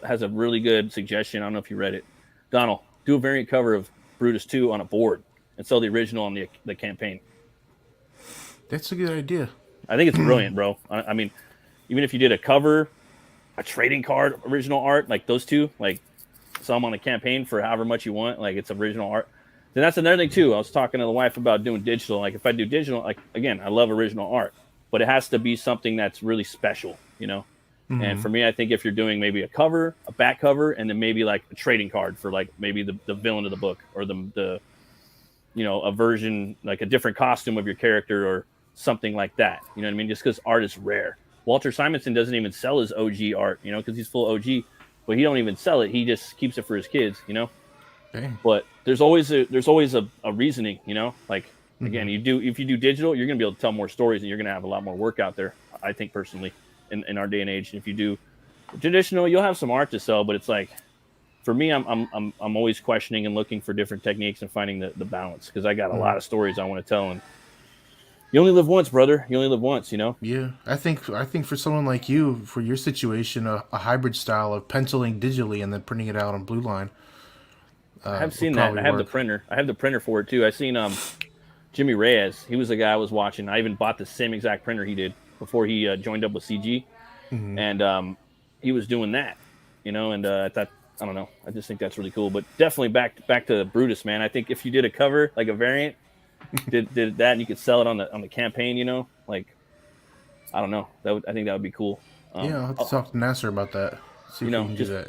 has a really good suggestion. I don't know if you read it. Donald, do a variant cover of Brutus 2 on a board and sell the original on the campaign. That's a good idea. I think it's brilliant, bro. I mean, even if you did a cover, a trading card, original art, like those two, like sell them on a campaign for however much you want, like it's original art. Then that's another thing too. I was talking to the wife about doing digital. Like if I do digital, like again, I love original art, but it has to be something that's really special, you know? And for me, I think if you're doing maybe a cover, a back cover, and then maybe like a trading card for like maybe the villain of the book or the a version, like a different costume of your character or something like that. You know what I mean? Just because art is rare. Walter Simonson doesn't even sell his OG art, because he's full OG, but he don't even sell it. He just keeps it for his kids, Dang. But there's always a reasoning, like again, if you do digital, you're going to be able to tell more stories and you're going to have a lot more work out there. I think personally in our day and age. And if you do traditional, you'll have some art to sell, but it's like, for me, I'm always questioning and looking for different techniques and finding the balance, because I got a lot of stories I want to tell, and you only live once, brother. You only live once, Yeah, I think for someone like you, for your situation, a hybrid style of penciling digitally and then printing it out on blue line. I've seen that. I have the printer. I have the printer for it too. I seen Jimmy Reyes. He was the guy I was watching. I even bought the same exact printer he did before he joined up with CG, and he was doing that, and I thought, I don't know, I just think that's really cool. But definitely back to Brutus, man. I think if you did a cover, like a variant, did that, and you could sell it on the campaign, like, I don't know, I think that would be cool. Yeah, I'll have to talk to Nasser about that. See if we can do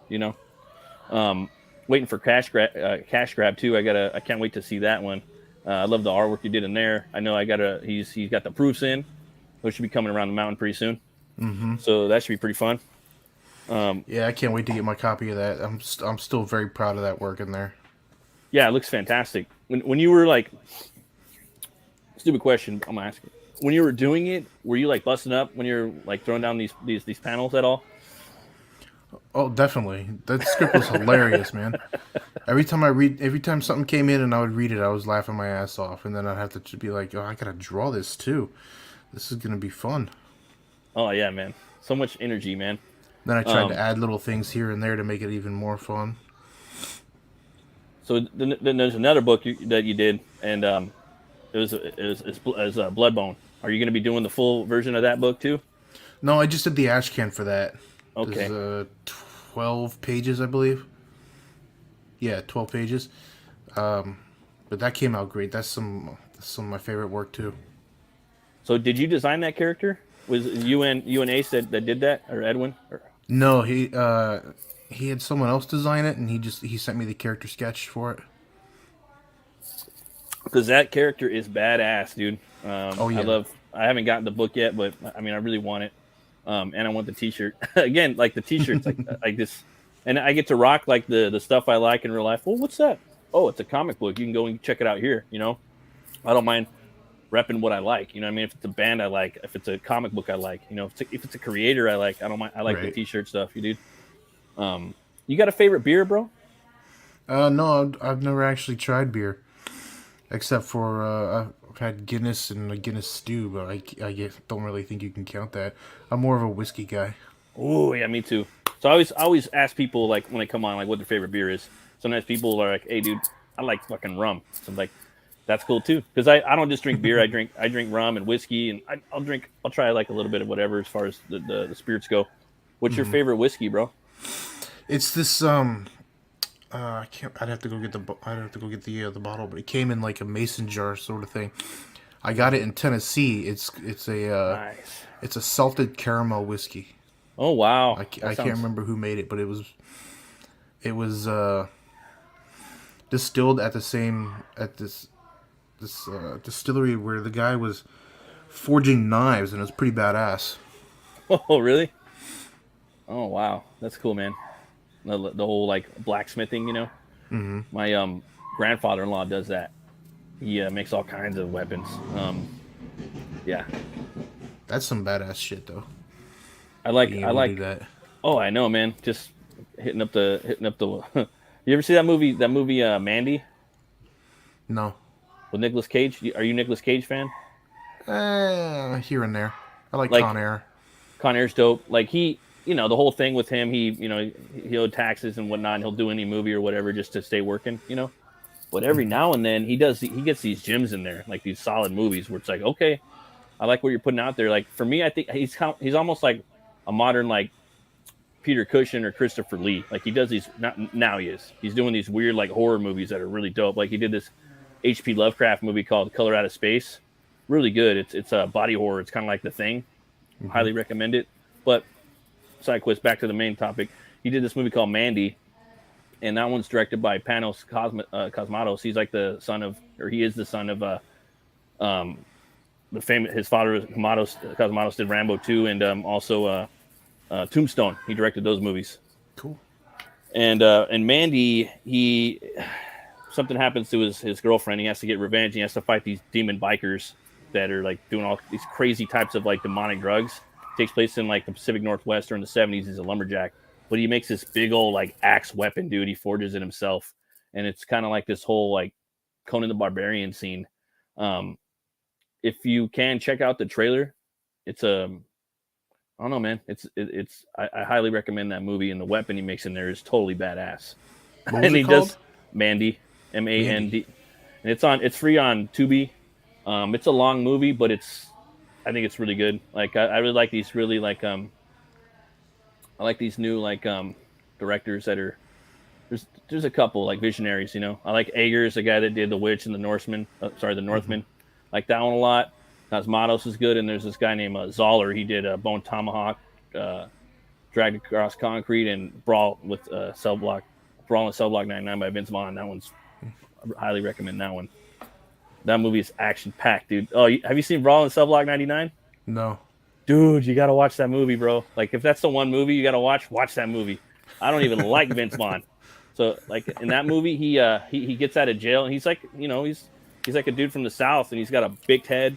that. Waiting for cash grab too. I can't wait to see that one. I love the artwork you did in there. I know he's got the proofs in, which should be coming around the mountain pretty soon. So that should be pretty fun. Yeah, I can't wait to get my copy of that. I'm still very proud of that work in there. Yeah, it looks fantastic. When you were like, stupid question, I'm gonna ask you. When you were doing it, were you like busting up when you're like throwing down these panels at all? Oh, definitely. That script was hilarious, man. Every time something came in and I would read it, I was laughing my ass off, and then I'd have to be like, oh, I gotta draw this too. This is gonna be fun. Oh yeah, man. So much energy, man. Then I tried to add little things here and there to make it even more fun. So then there's another book that you did, and it was Bloodbone. Are you going to be doing the full version of that book too? No, I just did the ash can for that. Okay. There's 12 pages, I believe. Yeah, 12 pages. But that came out great. That's some of my favorite work too. So did you design that character? Was you and Ace that did that, or Edwin? Or... No, he had someone else design it, and he sent me the character sketch for it. Because that character is badass, dude. Oh yeah. I haven't gotten the book yet, but I mean, I really want it. And I want the T-shirt again, like the T-shirts, like this, and I get to rock like the stuff I like in real life. Well, what's that? Oh, it's a comic book. You can go and check it out here. You know, I don't mind repping what I like. You know what I mean? If it's a band I like, if it's a comic book I like, you know, if it's a creator I like, I don't mind. I like the T-shirt stuff, you dude. You got a favorite beer, bro? No, I've never actually tried beer, except for I've had Guinness and a Guinness stew, but I don't really think you can count that. I'm more of a whiskey guy. Oh yeah, me too. So I always ask people like when they come on like what their favorite beer is. Sometimes people are like, "Hey, dude, I like fucking rum." So I'm like, "That's cool too," because I don't just drink beer. I drink rum and whiskey, and I'll try like a little bit of whatever as far as the spirits go. What's your favorite whiskey, bro? It's this I can't. I'd have to go get the bottle, but it came in like a mason jar sort of thing. I got it in Tennessee. It's Nice. it's a salted caramel whiskey. Oh wow! I can't remember who made it, but it was distilled at this distillery where the guy was forging knives, and it was pretty badass. Oh really? Oh wow, that's cool, man. The whole like blacksmithing, you know. Mm-hmm. My grandfather-in-law does that. He makes all kinds of weapons. Yeah, That's some badass shit, though. I like do that. Oh, I know, man. Just hitting up the. You ever see that movie? Mandy No. with Nicolas Cage. Are you a Nicolas Cage fan? Here and there. I like Like- Con Air. Con Air's dope. Like he, you know, the whole thing with him. He owed taxes and whatnot. And he'll do any movie or whatever just to stay working. You know. But every now and then he gets these gems in there, like these solid movies where it's like, okay, I like what you're putting out there. Like for me, I think he's almost like a modern like Peter Cushing or Christopher Lee. Like he does these he's doing these weird like horror movies that are really dope. Like he did this H.P. Lovecraft movie called Color Out of Space. Really good. It's a body horror. It's kind of like The Thing. Highly recommend it. But side quest, back to the main topic. He did this movie called Mandy. And that one's directed by Panos Cosmatos. He's like the son of, or he is the son of, the famous. His father Cosmatos did Rambo 2 and also Tombstone. He directed those movies. Cool. And Mandy, something happens to his girlfriend. He has to get revenge. He has to fight these demon bikers that are like doing all these crazy types of like demonic drugs. Takes place in like the Pacific Northwest during the 70s. He's a lumberjack. But he makes this big old like axe weapon, dude. He forges it himself, and it's kind of like this whole like Conan the Barbarian scene. If you can check out the trailer, it's I don't know, man. I highly recommend that movie, and the weapon he makes in there is totally badass. What was And it he called? does Mandy, Mand, and it's free on Tubi. It's a long movie, but I think it's really good. Like I really like these really like I like these new like directors that are there's a couple like visionaries, you know. I like Eggers, the guy that did The Witch and the Northman. The Northman. Like that one a lot. Cosmatos is good, and there's this guy named Zoller. He did Bone Tomahawk, Dragged Across Concrete, and Brawl with Cell Block 99 by Vince Vaughn. That one's I highly recommend that one. That movie is action packed, dude. Oh, have you seen Brawl in Cell Block 99? No. Dude, you gotta watch that movie, bro. Like, if that's the one movie you gotta watch that movie. I don't even like Vince Vaughn. So, like in that movie, he gets out of jail, and he's like, you know, he's like a dude from the South, and he's got a big head.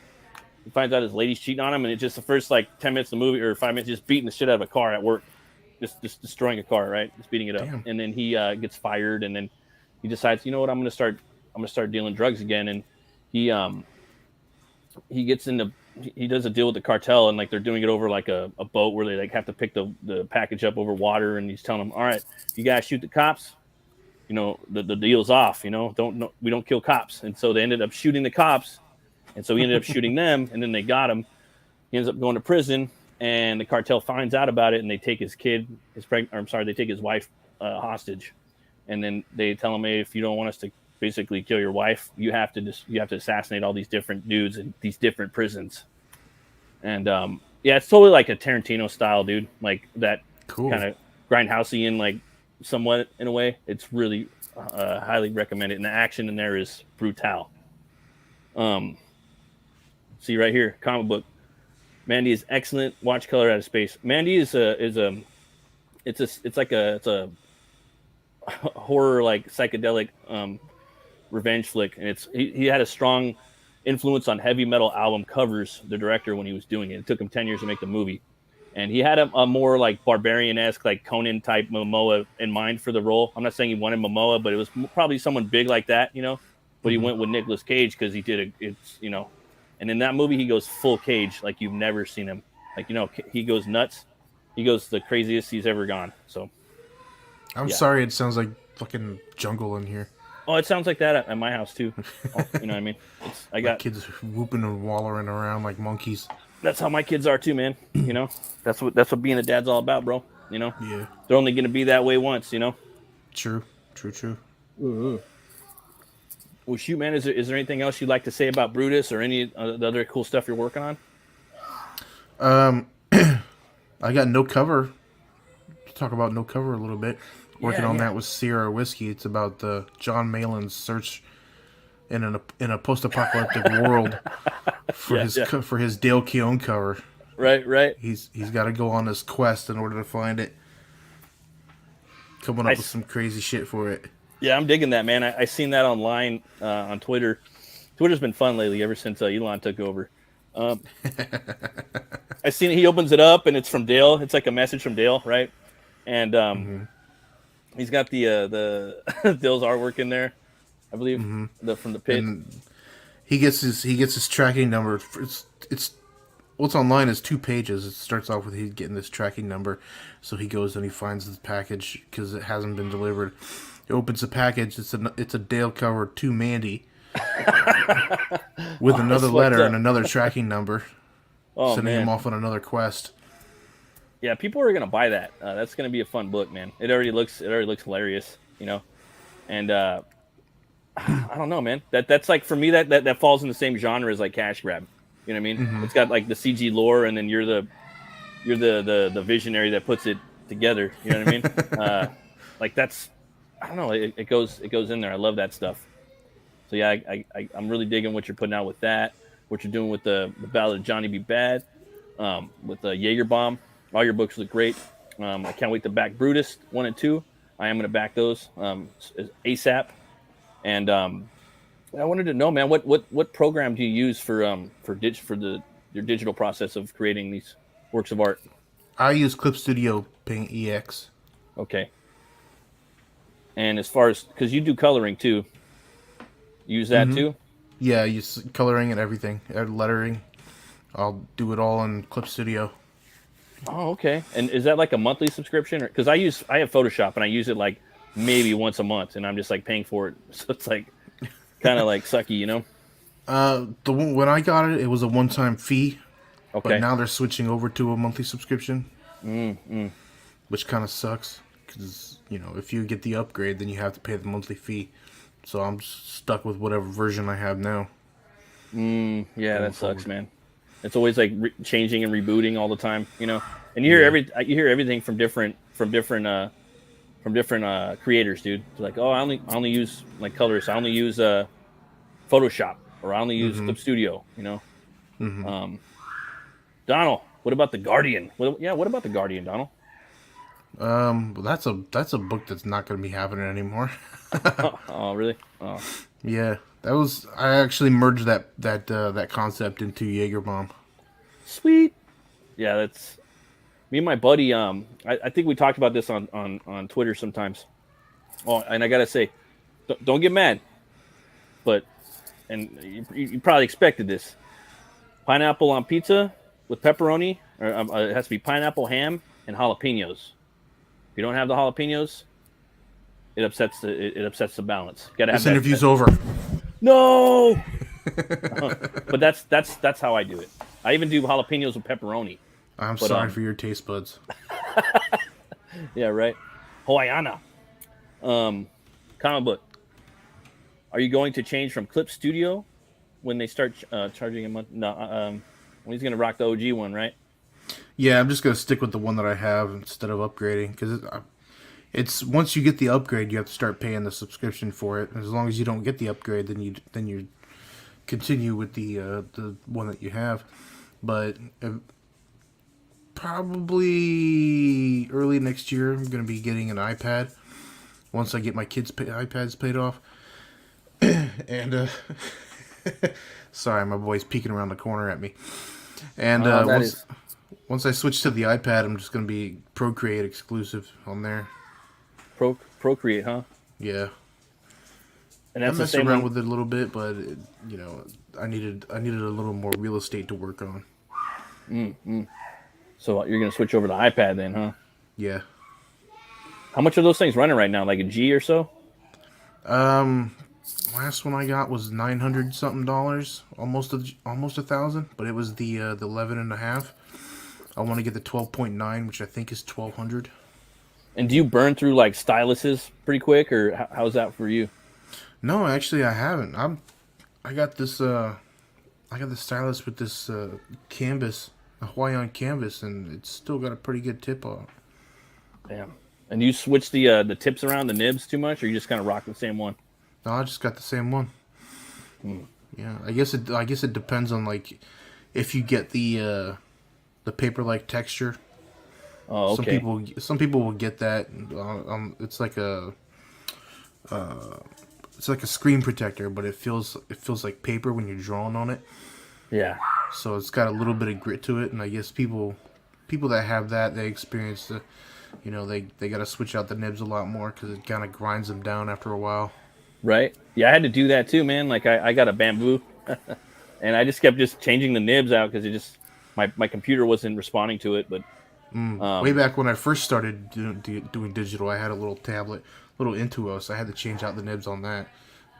He finds out his lady's cheating on him, and it's just the first like 10 minutes of the movie or 5 minutes, just beating the shit out of a car at work, just destroying a car, right? Just beating it up. Damn. And then he gets fired, and then he decides, you know what, I'm gonna start dealing drugs again, and he does a deal with the cartel, and like they're doing it over like a boat where they like have to pick the package up over water, and he's telling them, all right, you guys shoot the cops, you know, the deal's off, you know, we don't kill cops. And so they ended up shooting the cops, and so he ended up shooting them, and then they got him. He ends up going to prison, and the cartel finds out about it, and they take his they take his wife hostage, and then they tell him, hey, if you don't want us to basically kill your wife, you have to assassinate all these different dudes in these different prisons. And yeah, it's totally like a Tarantino style, dude, like that kind of grindhousey-y, like somewhat in a way. It's really highly recommended, and the action in there is brutal. See right here, comic book. Mandy is excellent. Watch Color Out of Space. Mandy it's a horror, like psychedelic revenge flick, and he had a strong influence on heavy metal album covers, the director, when he was doing it. It took him 10 years to make the movie, and he had a more like barbarian-esque, like Conan type Momoa in mind for the role. I'm not saying he wanted Momoa, but it was probably someone big like that, you know. But he went with Nicolas Cage because he did it's, you know. And in that movie, he goes full Cage, like you've never seen him. Like, you know, he goes nuts. He goes the craziest he's ever gone. So, I'm sorry, it sounds like fucking jungle in here. Oh, it sounds like that at my house too. Oh, you know what I mean? I got kids whooping and wallering around like monkeys. That's how my kids are too, man. You know, that's what being a dad's all about, bro. You know, yeah, they're only gonna be that way once. You know. True. Ooh. Well, shoot, man. Is there anything else you'd like to say about Brutus or any the other cool stuff you're working on? I got No Cover. Let's talk about No Cover a little bit. Working on that with Sierra Whiskey. It's about John Malin's search in a post-apocalyptic world for his Dale Keown cover. Right. He's got to go on this quest in order to find it. Coming up with some crazy shit for it. Yeah, I'm digging that, man. I seen that online on Twitter. Twitter's been fun lately ever since Elon took over. I seen it. He opens it up and it's from Dale. It's like a message from Dale, right? And he's got the Dale's artwork in there, I believe, from the pit. And he gets his tracking number. It's what's online is 2 pages. It starts off with he's getting this tracking number, so he goes and he finds the package because it hasn't been delivered. He opens the package. It's a Dale cover to Mandy with another letter and another tracking number, sending him off on another quest. Yeah, people are gonna buy that. That's gonna be a fun book, man. It already looks hilarious, you know. And I don't know, man. That's like, for me, that falls in the same genre as like Cash Grab. You know what I mean? It's got like the CG lore, and then you're the visionary that puts it together. You know what I mean? Like that's, I don't know. It goes in there. I love that stuff. So yeah, I'm really digging what you're putting out with that. What you're doing with the Ballad of Johnny B. Bad, with the Jaeger Bomb. All your books look great. I can't wait to back Brutus 1 and 2. I am going to back those ASAP. And I wanted to know, man, what program do you use for your digital process of creating these works of art? I use Clip Studio Paint EX. Okay. And as far as, because you do coloring too, use that too? Yeah, I use coloring and everything, lettering. I'll do it all in Clip Studio. Oh, okay. And is that like a monthly subscription? Because I have Photoshop and I use it like maybe once a month, and I'm just like paying for it, so it's like kind of like sucky, you know. When I got it, it was a one-time fee. Okay. But now they're switching over to a monthly subscription, which kind of sucks because if you get the upgrade, then you have to pay the monthly fee. So I'm stuck with whatever version I have now. Yeah, that sucks, man. It's always like changing and rebooting all the time, you know. And you hear everything from different creators, dude. It's like, oh, I only use like colorists. I only use Photoshop, or I only use Clip Studio, you know. Donald, what about the Guardian? What about the Guardian, Donald? Well, that's a book that's not going to be happening anymore. Oh, really? Oh. Yeah, I actually merged that concept into Jaeger Bomb. Sweet. Yeah, that's me and my buddy. I think we talked about this on Twitter sometimes. Oh, and I gotta say, don't get mad, but you probably expected this. Pineapple on pizza with pepperoni, or it has to be pineapple, ham, and jalapenos. If you don't have the jalapenos, it upsets the balance. Gotta have this interview's over. No. But that's how I do it. I even do jalapenos with pepperoni. I'm But, sorry for your taste buds. Yeah, right. Hawaiiana. Comic book. Are you going to change from Clip Studio when they start charging a month? No, when he's going to rock the OG one, right? Yeah, I'm just gonna stick with the one that I have instead of upgrading because it's once you get the upgrade, you have to start paying the subscription for it. As long as you don't get the upgrade, then you continue with the one that you have. But probably early next year, I'm gonna be getting an iPad once I get my kids' iPads paid off. And sorry, my boy's peeking around the corner at me. And once I switch to the iPad, I'm just going to be Procreate exclusive on there. Procreate, huh? Yeah. And that's I messed around with it a little bit, but I needed a little more real estate to work on. So you're going to switch over to iPad then, huh? Yeah. How much are those things running right now? Like a G or so? Last one I got was $900 something, almost $1,000, but it was the 11.5. I want to get the 12.9, which I think is $1,200. And do you burn through like styluses pretty quick, or how's that for you? No, actually, I haven't. I got this. I got the stylus with this canvas, a Hawaiian canvas, and it's still got a pretty good tip on it. Damn. And you switch the tips around, the nibs too much, or you just kind of rock the same one? No, I just got the same one. Yeah, I guess it depends on like if you get the paper-like texture. Oh, okay. Some people will get that. It's like a screen protector, but it feels like paper when you're drawing on it. Yeah. So it's got a little bit of grit to it, and I guess people that have that, they experience they got to switch out the nibs a lot more because it kind of grinds them down after a while. Right. Yeah, I had to do that too, man. Like I got a bamboo, and I just kept changing the nibs out because it just my computer wasn't responding to it. But way back when I first started doing digital, I had a little tablet, little Intuos. I had to change out the nibs on that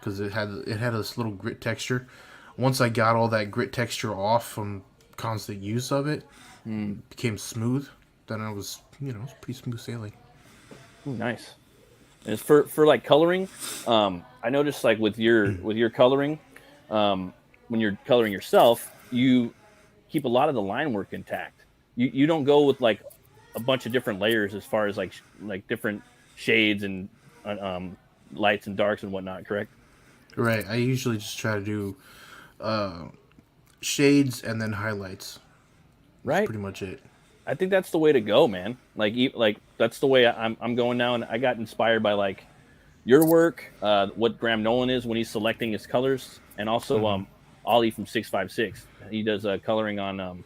because it had this little grit texture. Once I got all that grit texture off from constant use of it, it became smooth. Then I was it was pretty smooth sailing. Ooh, nice. And for like coloring, I noticed like with your coloring, when you're coloring yourself, you keep a lot of the line work intact. You don't go with like a bunch of different layers as far as like different shades and lights and darks and whatnot, correct? Right. I usually just try to do shades and then highlights. That's right. pretty much it. I think that's the way to go, man. Like that's the way I'm going now, and I got inspired by like your work, what Graham Nolan is when he's selecting his colors, and also Ollie from 656. He does coloring on a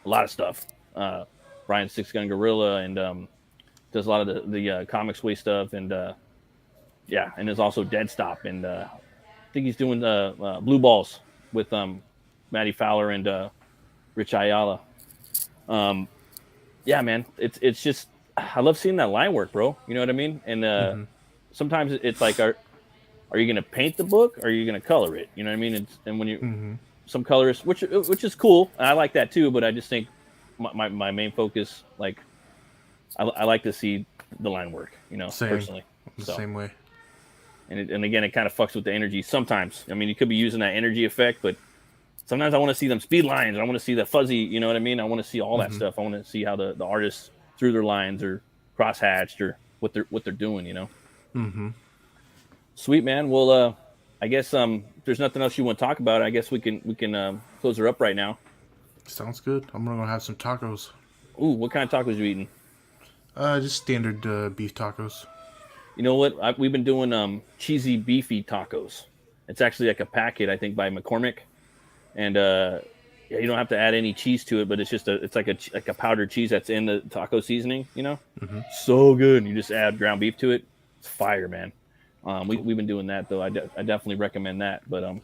lot of stuff. Brian Six Gun Gorilla, and does a lot of the Comics Way stuff, and yeah, and there's also Dead Stop, and I think he's doing Blue Balls with Matty Fowler and Rich Ayala. Yeah, man, it's just I love seeing that line work, bro. You know what I mean? And sometimes it's like, are you gonna paint the book, or are you gonna color it? You know what I mean? And when you some colors, which is cool, and I like that too. But I just think my main focus, like, I like to see the line work. You know, personally, same way. And again, it kind of fucks with the energy sometimes. I mean, you could be using that energy effect, but sometimes I want to see them speed lines. I want to see the fuzzy, you know what I mean? I want to see all that stuff. I want to see how the artists threw their lines or cross-hatched or what they're doing, you know? Sweet, man. Well, I guess if there's nothing else you want to talk about, I guess we can close her up right now. Sounds good. I'm going to have some tacos. Ooh, what kind of tacos you eating? Just standard beef tacos. You know what? We've been doing cheesy beefy tacos. It's actually like a packet, I think, by McCormick. And yeah, you don't have to add any cheese to it, but it's just it's like a powdered cheese that's in the taco seasoning, you know? So good. You just add ground beef to it. It's fire, man. We've been doing that though. I definitely recommend that. But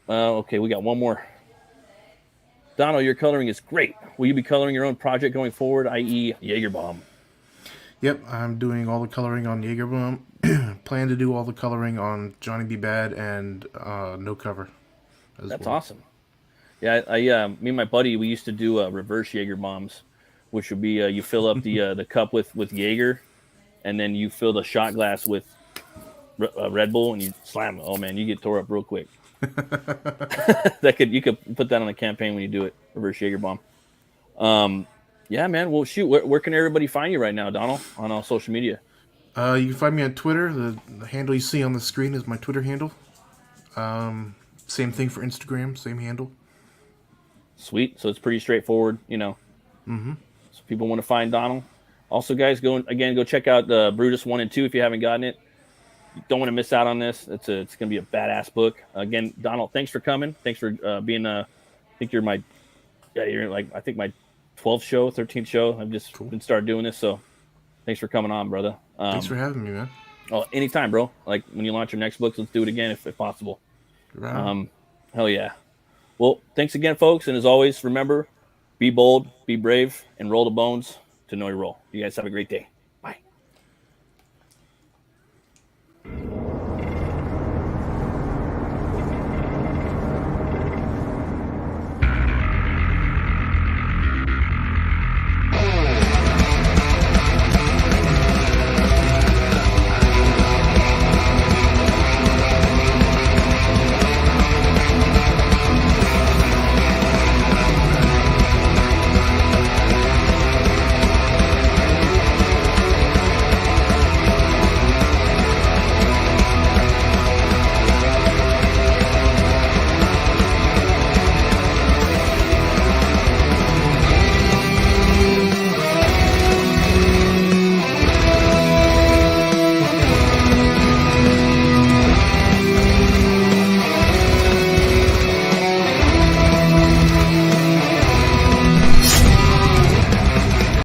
okay, we got one more. Donald, your coloring is great. Will you be coloring your own project going forward, i.e. Jaegerbomb? Yep, I'm doing all the coloring on Jaegerbomb. Plan to do all the coloring on Johnny B. Bad and No Cover. That's awesome. Yeah, me and my buddy, we used to do reverse Jaeger bombs, which would be you fill up the cup with Jaeger, and then you fill the shot glass with Red Bull, and you slam it. Oh man, you get tore up real quick. You could put that on a campaign when you do it. Reverse Jaeger bomb. Yeah, man. Well, shoot. Where can everybody find you right now, Donald, on all social media? You can find me on Twitter. The handle you see on the screen is my Twitter handle. Same thing for Instagram. Same handle. Sweet. So it's pretty straightforward, you know. Mm-hmm. So people want to find Donald. Also, guys, go check out Brutus 1 and 2 if you haven't gotten it. You don't want to miss out on this. It's going to be a badass book. Again, Donald, thanks for coming. Thanks for being I think you're my 12th show, 13th show. I've just been started doing this, so thanks for coming on, brother. Thanks for having me, man. Oh, anytime, bro. Like when you launch your next book, let's do it again if possible. Right. Hell yeah. Well, thanks again, folks. And as always, remember, be bold, be brave, and roll the bones to know your role. You guys have a great day.